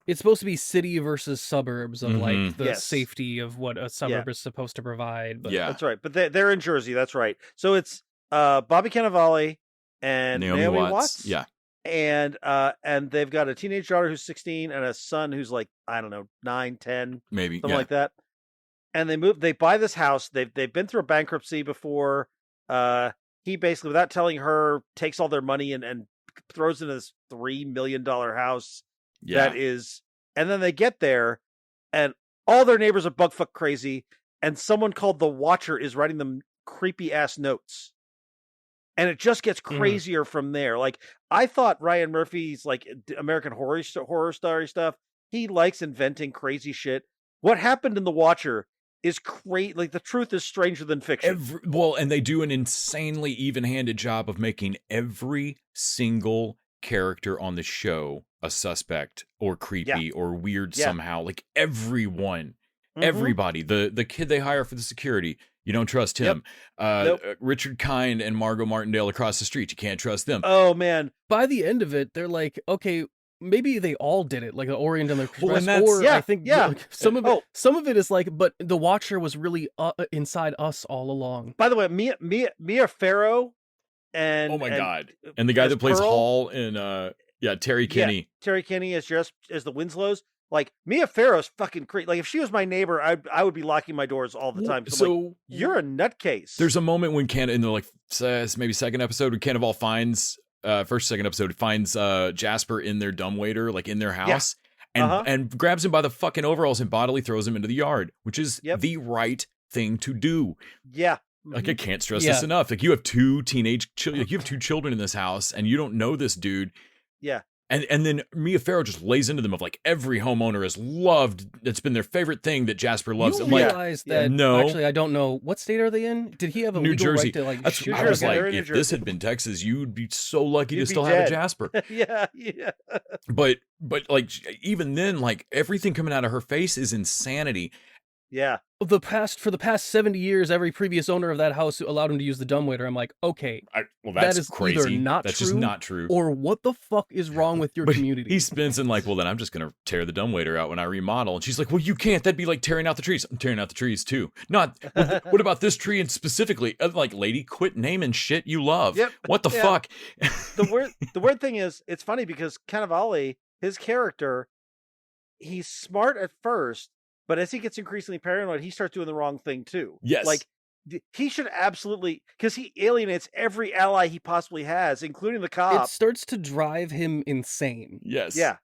It's supposed to be city versus suburbs of like the safety of what a suburb is supposed to provide. But that's right. But they're in Jersey. That's right. So it's Bobby Cannavale and Naomi Watts. Yeah. And they've got a teenage daughter who's 16 and a son who's like, I don't know, 9, 10, maybe something like that. And they buy this house. They've been through a bankruptcy before. He basically, without telling her, takes all their money and throws in this $3 million house. Yeah. That is, and then they get there, and all their neighbors are bugfuck crazy, and someone called the Watcher is writing them creepy ass notes, and it just gets crazier from there. Like, I thought Ryan Murphy's like American Horror Story stuff. He likes inventing crazy shit. What happened in the Watcher is great. Like, the truth is stranger than fiction. And they do an insanely even-handed job of making every single character on the show a suspect or creepy or weird somehow. Like, everyone, everybody, the kid they hire for the security, you don't trust him. Richard Kind and Margot Martindale across the street, you can't trust them. Oh man, by the end of it, they're like, okay, maybe they all did it, like the Orient and the Express. I think like, some of it is like, but the Watcher was really inside us all along. By the way, Mia Farrow and oh my god, and the guy that plays Pearl, Hall in Terry Kinney. Yeah, Terry Kinney as the Winslows. Like, Mia Farrow's fucking crazy. Like, if she was my neighbor, I would be locking my doors all the time. So like, you're a nutcase. There's a moment when in the maybe second episode when Cannavale finds second episode finds Jasper in their dumbwaiter, like in their house, and grabs him by the fucking overalls and bodily throws him into the yard, which is the right thing to do. Yeah. Like, I can't stress this enough. Like, you have 2 teenage children, you have 2 children in this house, and you don't know this dude. Yeah. And then Mia Farrow just lays into them of like every homeowner has loved. It's been their favorite thing that Jasper loves. You I'm realize like, that? No, actually, I don't know what state are they in. Did he have a New legal Jersey? right to like? That's, I was like, if this had been Texas, you'd be so lucky to still have a Jasper. Yeah. But like, even then, like, everything coming out of her face is insanity. Yeah. For the past 70 years, every previous owner of that house allowed him to use the dumbwaiter. I'm like, okay, that's that is crazy. Either not that's true, just not true. Or what the fuck is wrong with your community? He spins and like, well, then I'm just gonna tear the dumbwaiter out when I remodel. And she's like, well, you can't. That'd be like tearing out the trees. I'm tearing out the trees too. Not. What about this tree and specifically? Like, lady, quit naming shit you love. Yep. What the fuck? The weird thing is, it's funny because Cannavale, his character, he's smart at first. But as he gets increasingly paranoid, he starts doing the wrong thing too. Yes. Like, he should absolutely, because he alienates every ally he possibly has, including the cop. It starts to drive him insane. Yes. Yeah.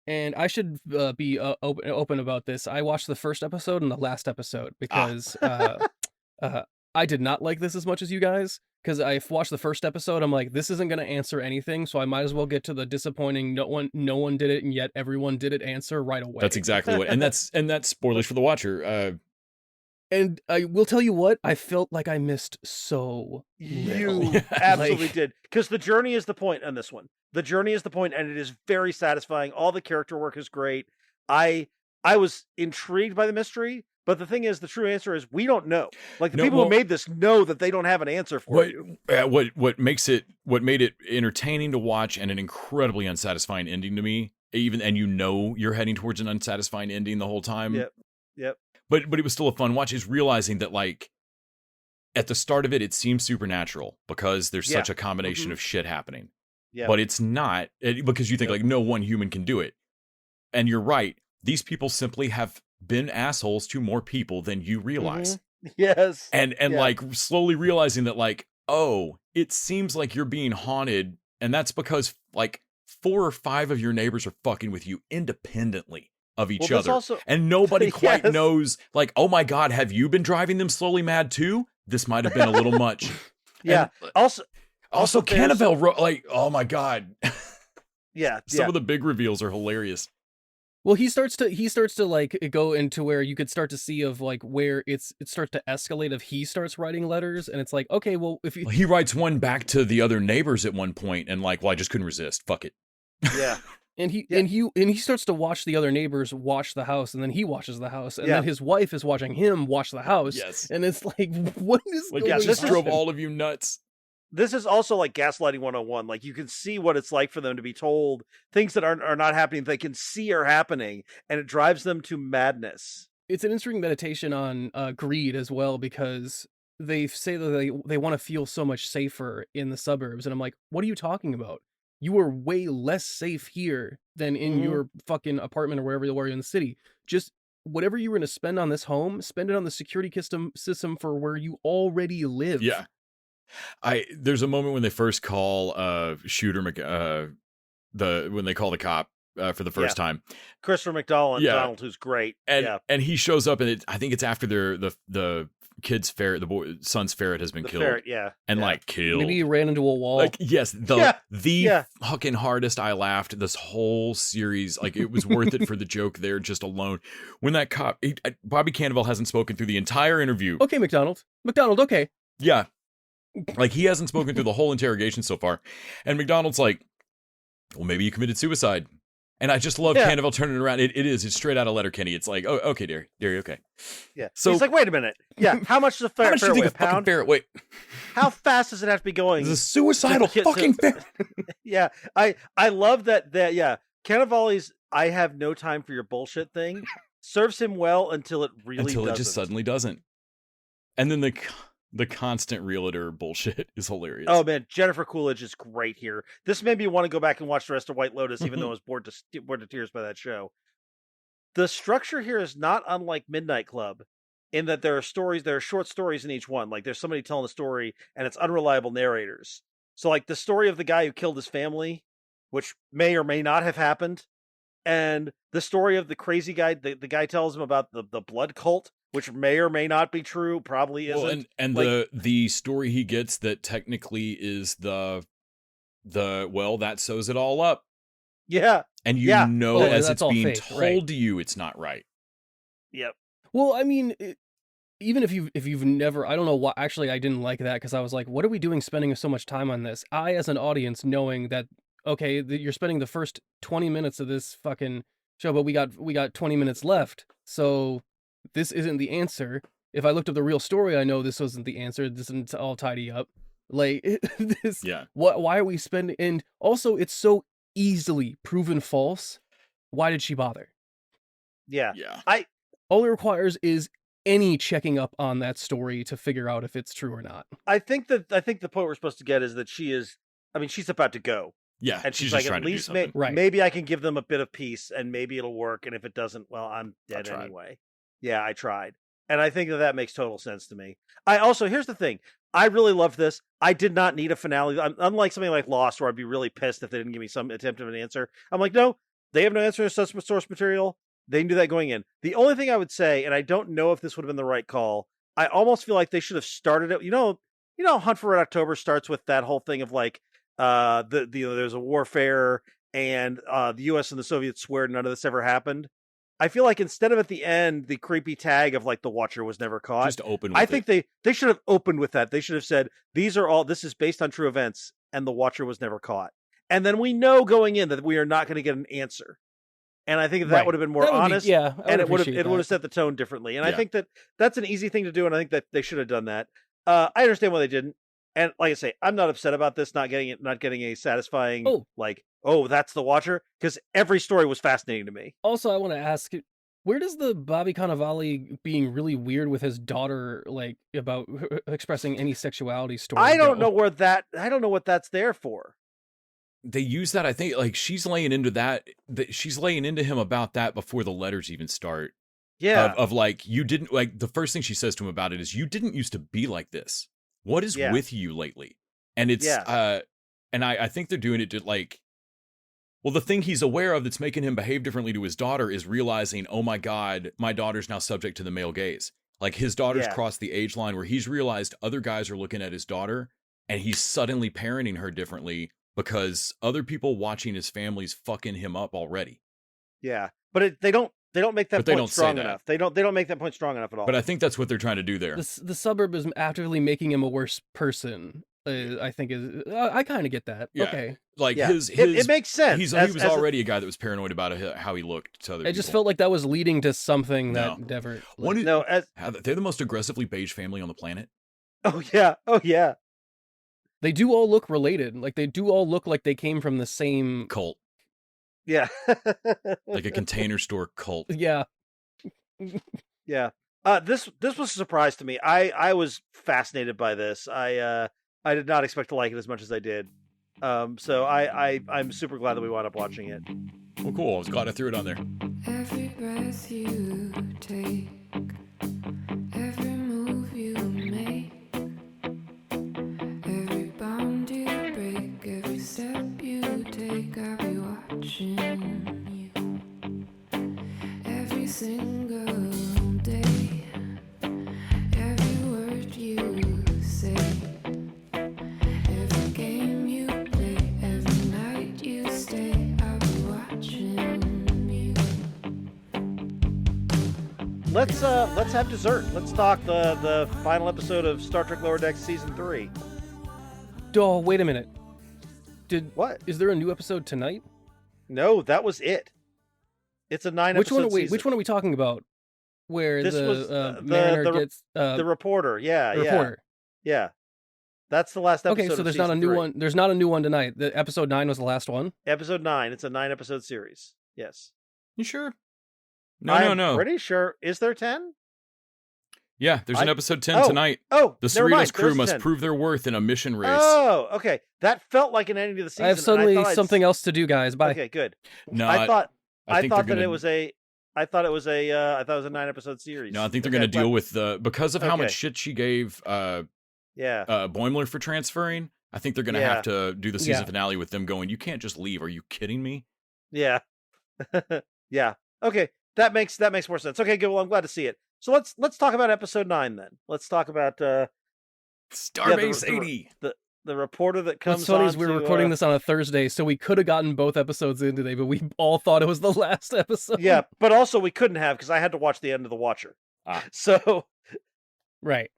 And I should be open about this. I watched the first episode and the last episode because I did not like this as much as you guys. Because I watched the first episode, I'm like, this isn't going to answer anything, so I might as well get to the disappointing no one did it, and yet everyone did it answer right away. That's exactly what, and that's spoilers for the watcher. And I will tell you what, I felt like I missed so little. You absolutely Like- did. Because the journey is the point on this one. The journey is the point, and it is very satisfying. All the character work is great. I was intrigued by the mystery, but the thing is, the true answer is we don't know. Like, the people who made this know that they don't have an answer for you. What made it entertaining to watch and an incredibly unsatisfying ending to me, and you're heading towards an unsatisfying ending the whole time. Yep. But it was still a fun watch, is realizing that, like, at the start of it seems supernatural because there's such a combination of shit happening. Yeah. But it's not, because you think like no one human can do it. And you're right. These people simply have been assholes to more people than you realize. Yes. And like slowly realizing that, like, oh, it seems like you're being haunted, and that's because like 4 or 5 of your neighbors are fucking with you independently of each other. And nobody quite knows, like, oh my God, have you been driving them slowly mad too? This might have been a little much. Yeah. And also Cannavale, like, oh my God. Yeah. Some of the big reveals are hilarious. Well, he starts to like go into where you could start to see of like where it starts to escalate if he starts writing letters, and it's like, okay, well, if he writes one back to the other neighbors at one point, and like, well, I just couldn't resist. Fuck it. Yeah. And he starts to watch the other neighbors watch the house, and then he watches the house, and then his wife is watching him watch the house. Yes. And it's like, what is like, going on? This drove all of you nuts. This is also like gaslighting 101. Like, you can see what it's like for them to be told things that are not happening, they can see are happening, and it drives them to madness. It's an interesting meditation on greed as well, because they say that they want to feel so much safer in the suburbs, and I'm like, what are you talking about? You are way less safe here than in your fucking apartment or wherever you are in the city. Just whatever you were going to spend on this home, spend it on the security system for where you already live. Yeah. There's a moment when they first call Shooter when they call the cop for the first time. Christopher McDowell and Donald, who's great. And he shows up, and I think it's after the kid's ferret, son's ferret has been killed. Ferret, and like killed. Maybe he ran into a wall. Like, yes, the fucking hardest I laughed this whole series. Like, it was worth it for the joke there just alone. When that cop, Bobby Cannavale hasn't spoken through the entire interview. Okay, McDonald, okay. Yeah. Like, he hasn't spoken through the whole interrogation so far. And McDonald's like, well, maybe you committed suicide. And I just love Cannavale turning it around. It's straight out of Letterkenny. It's like, oh, okay, Derry, okay. Yeah. So he's like, wait a minute. Yeah. How much does a ferret do you think weigh? a fucking ferret weight? How fast does it have to be going? It's a suicidal fucking ferret. Yeah. I love that. Cannavale's I have no time for your bullshit thing serves him well until it just suddenly doesn't. And then the constant realtor bullshit is hilarious. Oh man, Jennifer Coolidge is great here. This made me want to go back and watch the rest of White Lotus, even though I was bored to tears by that show. The structure here is not unlike Midnight Club, in that there are short stories in each one. Like, there's somebody telling a story, and it's unreliable narrators. So, like, the story of the guy who killed his family, which may or may not have happened, and the story of the crazy guy, the guy tells him about the blood cult, which may or may not be true, probably isn't. Well, and like, the story he gets that technically is that sews it all up. Yeah. And as it's being fake, told to you, it's not right. Yep. Well, I mean, even if you've never, I don't know why. Actually, I didn't like that because I was like, what are we doing spending so much time on this? I, as an audience, knowing that, okay, you're spending the first 20 minutes of this fucking show, but we got 20 minutes left, so this isn't the answer. If I looked up the real story, I know this wasn't the answer. This isn't all tidy up. Like, this. Yeah. Why are we spending? And also, it's so easily proven false. Why did she bother? Yeah. Yeah. All it requires is any checking up on that story to figure out if it's true or not. I think the point we're supposed to get is that she's about to go. Yeah, and she's just like, trying at least to do something. Right. maybe I can give them a bit of peace, and maybe it'll work. And if it doesn't, well, I'm dead tried. anyway. Yeah, I tried. And I think that makes total sense to me. Here's the thing. I really loved this. I did not need a finale. Unlike something like Lost, where I'd be really pissed if they didn't give me some attempt of an answer. I'm like, no, they have no answer to source material. They can do that going in. The only thing I would say, and I don't know if this would have been the right call, I almost feel like they should have started it. Hunt for Red October starts with that whole thing of like, there's a warfare and the U.S. and the Soviets swear none of this ever happened. I feel like instead of at the end, the creepy tag of like the Watcher was never caught. Just open with I think they should have opened with that. They should have said, this is based on true events and the Watcher was never caught. And then we know going in that we are not going to get an answer. And I think that would have been more honest. And it would have set the tone differently. And I think that's an easy thing to do. And I think that they should have done that. I understand why they didn't. And like I say, I'm not upset about this not getting a satisfying that's the Watcher, because every story was fascinating to me. Also, I want to ask, where does the Bobby Cannavale being really weird with his daughter, like about expressing any sexuality story? I don't know what that's there for. They use that, I think, like she's laying into that. She's laying into him about that before the letters even start. Yeah. Of like, you didn't, like, the first thing she says to him about it is, you didn't used to be like this. What is with you lately? And it's, and I think they're doing it to like, well, the thing he's aware of that's making him behave differently to his daughter is realizing, oh my God, my daughter's now subject to the male gaze. Like his daughter's crossed the age line where he's realized other guys are looking at his daughter and he's suddenly parenting her differently because other people watching his family's fucking him up already. Yeah. But they don't make that point strong enough. They don't make that point strong enough at all. But I think that's what they're trying to do there. The suburb is actively making him a worse person. I think I kind of get that. Yeah. Okay. Like it makes sense. He was already a guy that was paranoid about how he looked to other people. It just felt like that was leading to something that never. They're the most aggressively beige family on the planet. Oh yeah. They do all look related. Like they do all look like they came from the same cult. Yeah. Like a Container Store cult. Yeah. Yeah. This was a surprise to me. I was fascinated by this. I did not expect to like it as much as I did. So I'm super glad that we wound up watching it. Well, cool. I was glad I threw it on there. Every breath you take, every move you make, every bound you break, every step you take, I'll be watching you. Every single day, every word you say, every game you play, every night you stay, I'll be watching you. Let's have dessert. Let's talk the final episode of Star Trek Lower Decks Season 3. Oh, wait a minute. What? Is there a new episode tonight? No, that was it. It's a 9-episode season. Which one are we talking about? Where this was Mariner gets the reporter. Yeah, the reporter. Yeah. That's the last episode. Okay, so there's not a new one. There's not a new one tonight. The episode 9 was the last one. Episode 9. It's a 9-episode series. Yes. You sure? No. Pretty sure. Is there 10? Yeah, there's an episode 10 tonight. Oh, the Cerritos crew must prove their worth in a mission race. Oh, okay. That felt like an ending to the season. I have suddenly something else to do, guys. Bye. Okay, good. No, I thought it was a 9-episode series. No, I think they're going to deal with because of how much shit she gave Boimler for transferring. I think they're going to have to do the season finale with them going, you can't just leave. Are you kidding me? Yeah. Yeah. Okay. That makes more sense. Okay, good. Well, I'm glad to see it. So let's talk about episode 9 then. Let's talk about Starbase 80. The reporter that comes. What's funny is we're recording this on a Thursday, so we could have gotten both episodes in today, but we all thought it was the last episode. Yeah, but also we couldn't have because I had to watch the end of The Watcher. So right.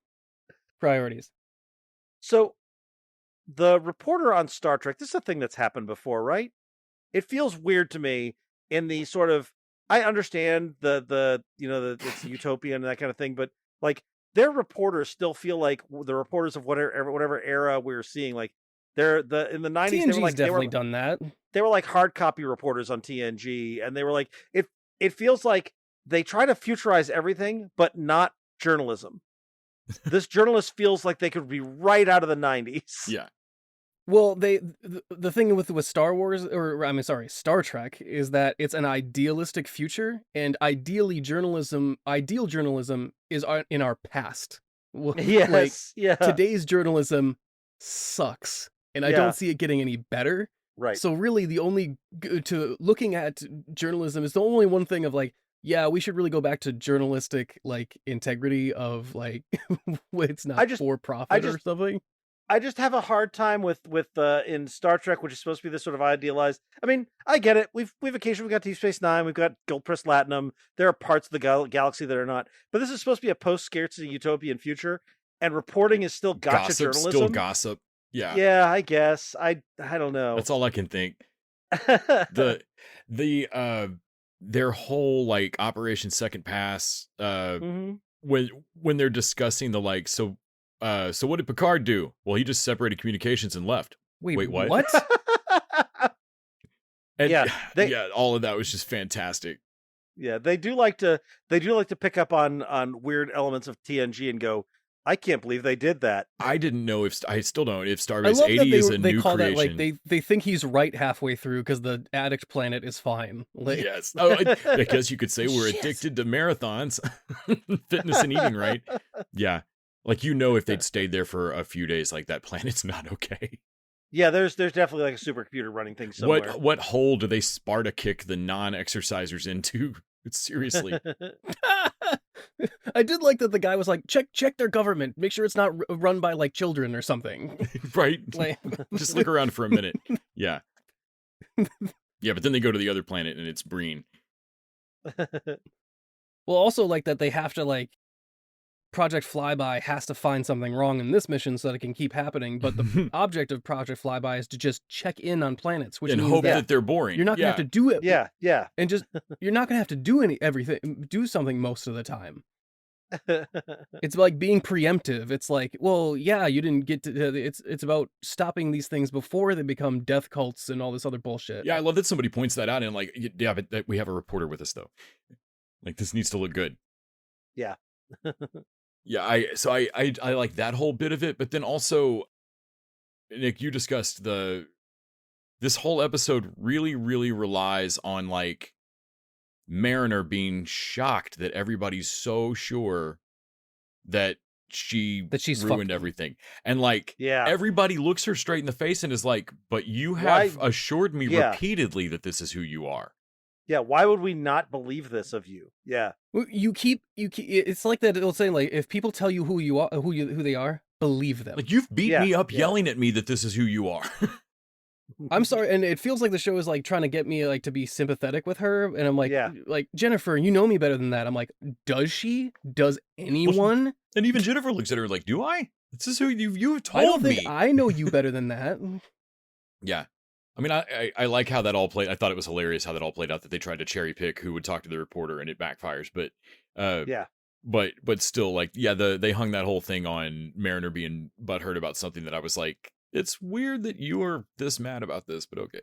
Priorities. So the reporter on Star Trek, this is a thing that's happened before, right? It feels weird to me in the sort of, I understand the it's utopian and that kind of thing, but like their reporters still feel like the reporters of whatever era we were seeing. Like in the 90s, TNG's definitely done that. They were like hard copy reporters on TNG, and they were like it feels like they try to futurize everything, but not journalism. This journalist feels like they could be right out of the 90s. Yeah. Well, the thing with Star Wars, or I mean, sorry, Star Trek, is that it's an idealistic future, and ideal journalism is in our past. Like Yes. Yeah. today's journalism sucks, and I Yeah. don't see it getting any better. Right. So really, the only to looking at journalism is the only one thing of like, yeah, we should really go back to journalistic like integrity of like it's not for profit or something. I just have a hard time with in Star Trek, which is supposed to be this sort of idealized. I mean, I get it. We've occasionally got Deep Space Nine, we've got Gold Press Latinum. There are parts of the galaxy that are not, but this is supposed to be a post-scarcity utopian future, and reporting is still gotcha journalism. Still gossip. Yeah. Yeah, I guess. I don't know. That's all I can think. Their whole like Operation Second Pass. When they're discussing the like so what did Picard do? Well, he just separated communications and left. Wait, what? What? And yeah, all of that was just fantastic. Yeah, they do like to pick up on weird elements of TNG and go, I can't believe they did that. I didn't know if Starbase 80 is a new call creation. That, like they think he's right halfway through because the addict planet is fine. Like, yes, I guess you could say we're addicted to marathons, fitness and eating right. Yeah. Like, if they'd stayed there for a few days, like that planet's not okay. Yeah, there's definitely like a supercomputer running things somewhere. What hole do they Sparta kick the non-exercisers into? Seriously. I did like that the guy was like, check their government, make sure it's not run by like children or something. Right. Like, just look around for a minute. Yeah. Yeah, but then they go to the other planet and it's Breen. Well, also like that they have to like Project Flyby has to find something wrong in this mission so that it can keep happening, but the object of Project Flyby is to just check in on planets, which and means hope that they're boring. You're not gonna have to do it. Yeah. And just you're not gonna have to do something most of the time. It's like being preemptive. It's like, well, yeah, you didn't get to. It's about stopping these things before they become death cults and all this other bullshit. Yeah, I love that somebody points that out and like, yeah, but we have a reporter with us though. Like, this needs to look good. Yeah. Yeah, I like that whole bit of it, but then also, Nick, you discussed this whole episode really, really relies on like Mariner being shocked that everybody's so sure that she's ruined everything. And like, everybody looks her straight in the face and is like, but you have assured me repeatedly that this is who you are. Yeah, why would we not believe this of you? Yeah. You keep it's like that old saying, like, if people tell you who you are, who they are, believe them. Like, you've beat me up yelling at me that this is who you are. I'm sorry, and it feels like the show is like trying to get me like to be sympathetic with her, and I'm like, like, Jennifer, you know me better than that. I'm like, does she? Does anyone? And even Jennifer looks at her like, do I? This is who you've told I don't me. think I know you better than that. Yeah. I mean, I like how that all played. I thought it was hilarious how that all played out, that they tried to cherry pick who would talk to the reporter and it backfires. But but still, like, yeah, they hung that whole thing on Mariner being butthurt about something that I was like, it's weird that you are this mad about this, but okay.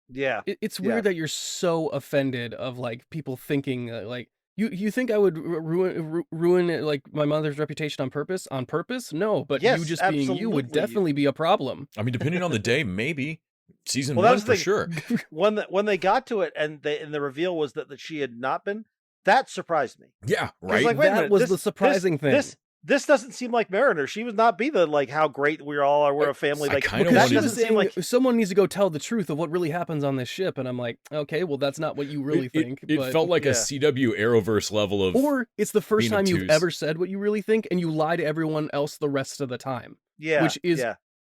Yeah. It's weird that you're so offended of like people thinking like, you think I would ruin like my mother's reputation on purpose? On purpose? No, but you just being you would definitely be a problem. I mean, depending on the day, maybe. Season 1 for sure. When they got to it and the reveal was that she had not been, that surprised me. Yeah, right. Like, that was the surprising thing. This doesn't seem like Mariner. She would not be the like how great we all are. We're a family. Like, because she was saying like someone needs to go tell the truth of what really happens on this ship, and I'm like, okay, well that's not what you really think. It felt like a CW Arrowverse level of, or it's the first time you've ever said what you really think, and you lie to everyone else the rest of the time. Yeah, which is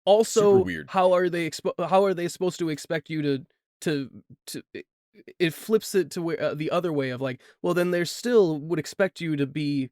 also super weird. How are they supposed to expect you to it flips it to where the other way of like, well then they still would expect you to be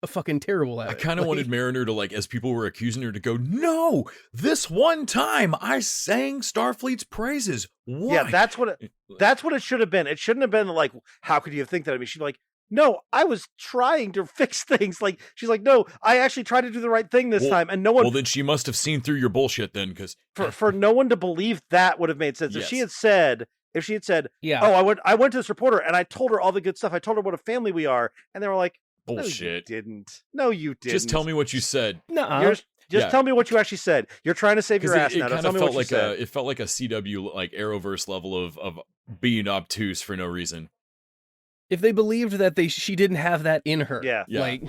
a fucking terrible at it. I kind of wanted Mariner to, like, as people were accusing her, to go, no, this one time I sang Starfleet's praises. Why? Yeah, that's what it should have been. It shouldn't have been like, how could you have think that? I mean, she'd be like, no, I was trying to fix things. Like, she's like, no, I actually tried to do the right thing this time. And no one. Well, then she must have seen through your bullshit then, because for no one to believe that would have made sense. Yes. If she had said, yeah, oh, I went to this reporter and I told her all the good stuff. I told her what a family we are, and they were like, bullshit. No, you didn't. Just tell me what you said. No, Just tell me what you actually said. You're trying to save your ass now. Tell me what you said. It felt like a CW like Arrowverse level of being obtuse for no reason. If they believed that she didn't have that in her, Yeah. like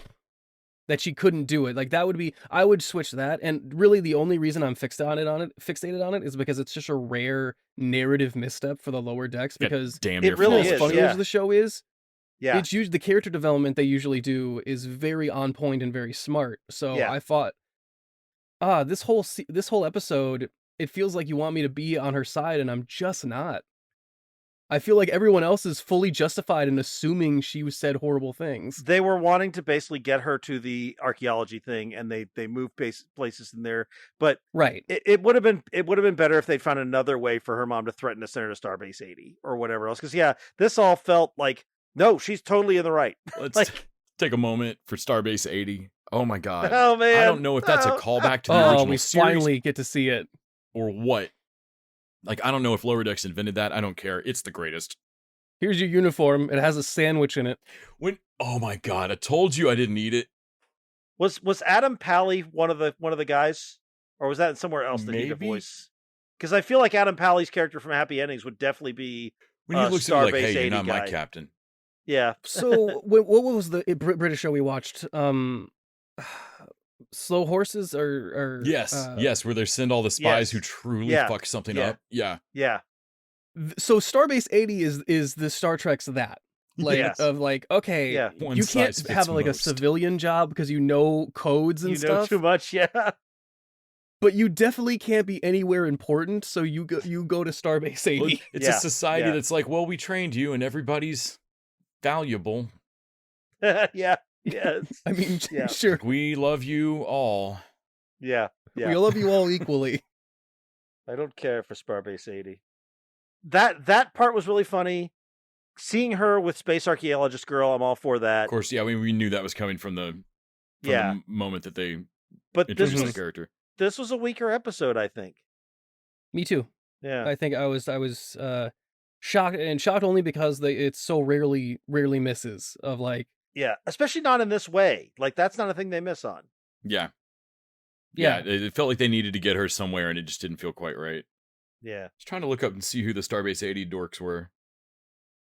that she couldn't do it, like that would be, I would switch that. And really, the only reason I'm fixated on it, is because it's just a rare narrative misstep for the Lower Decks. Because it really is. As funny as the show is, yeah, it's usually the character development they usually do is very on point and very smart. So I thought, this whole episode, it feels like you want me to be on her side, and I'm just not. I feel like everyone else is fully justified in assuming she said horrible things. They were wanting to basically get her to the archaeology thing, and they moved places in there. But it would have been better if they'd found another way for her mom to threaten to send her to Starbase 80 or whatever else. Because this all felt like, no, she's totally in the right. Let's take a moment for Starbase 80. Oh my god! Oh man! I don't know if that's a callback to the original we series, finally get to see it, or what. Like, I don't know if Lower Decks invented that. I don't care. It's the greatest. Here's your uniform. It has a sandwich in it. Oh my god! I told you I didn't need it. Was Adam Pally one of the guys, or was that somewhere else that he did voice? Because I feel like Adam Pally's character from Happy Endings would definitely be when he looks at me like, "Hey, you're not guy. my captain." Yeah. So what was the British show we watched? Slow Horses or yes, where they send all the spies who truly fuck something up. Yeah. So Starbase 80 is the Star Trek's that. Like of like, okay, you can't have like a civilian job because you know codes and stuff. You know too much, But you definitely can't be anywhere important, so you go to Starbase 80. Well, it's a society that's like, well, we trained you and everybody's valuable. Yes. I mean, sure. We love you all. Yeah. We love you all equally. I don't care for Starbase 80. That part was really funny. Seeing her with Space Archaeologist Girl, I'm all for that. Of course, we knew that was coming from the moment that they introduced the character. This was a weaker episode, I think. Me too. Yeah. I think I was shocked only because it's so rarely misses of like. Yeah, especially not in this way. Like, that's not a thing they miss on. Yeah. It felt like they needed to get her somewhere, and it just didn't feel quite right. Yeah. I was trying to look up and see who the Starbase 80 dorks were.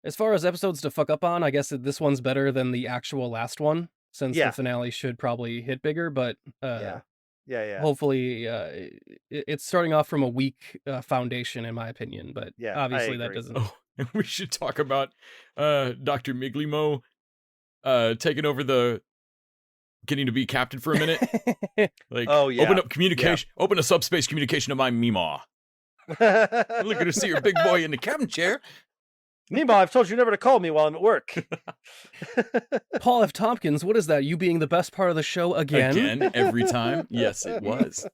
As far as episodes to fuck up on, I guess this one's better than the actual last one, since the finale should probably hit bigger, but hopefully it's starting off from a weak foundation, in my opinion, but obviously that doesn't... Oh, and we should talk about Dr. Miglimo taking over getting to be captain for a minute. Like, open up communication, open a subspace communication to my Meemaw. Looking to see your big boy in the captain chair. Meemaw, I've told you never to call me while I'm at work. Paul F. Tompkins, what is that? You being the best part of the show again? Again, every time? Yes, it was.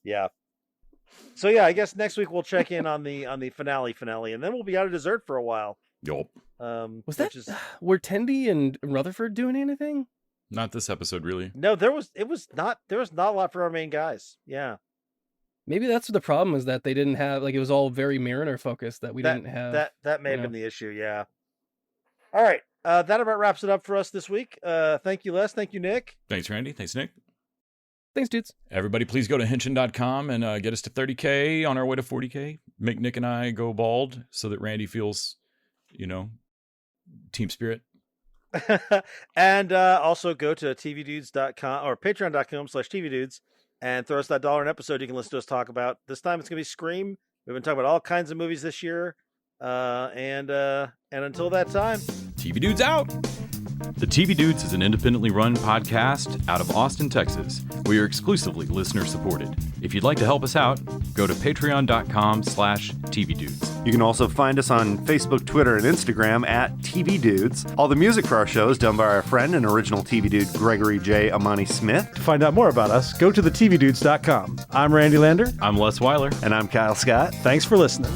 Yeah. So I guess next week we'll check in on the finale, and then we'll be out of dessert for a while. Yup. Were Tendi and Rutherford doing anything? Not this episode, really. No, there was not a lot for our main guys. Yeah. Maybe that's the problem, is that they didn't have, like, it was all very Mariner focused, that we didn't have. That may have been the issue, yeah. All right. That about wraps it up for us this week. Thank you, Les. Thank you, Nick. Thanks, Randy. Thanks, Nick. Thanks, dudes. Everybody, please go to henshin.com and get us to 30K on our way to 40K. Make Nick and I go bald so that Randy feels, team spirit. And also go to tvdudes.com or patreon.com/tvdudes and throw us that $1 an episode you can listen to us talk about. This time it's going to be Scream. We've been talking about all kinds of movies this year. And until that time, TV Dudes out. The TV Dudes is an independently run podcast out of Austin, Texas. We are exclusively listener supported. If you'd like to help us out, go to patreon.com/tvdudes. You can also find us on Facebook, Twitter, and Instagram at TV Dudes. All the music for our show is done by our friend and original TV Dude, Gregory J. Amani Smith. To find out more about us, go to thetvdudes.com. I'm Randy Lander. I'm Les Weiler. And I'm Kyle Scott. Thanks for listening.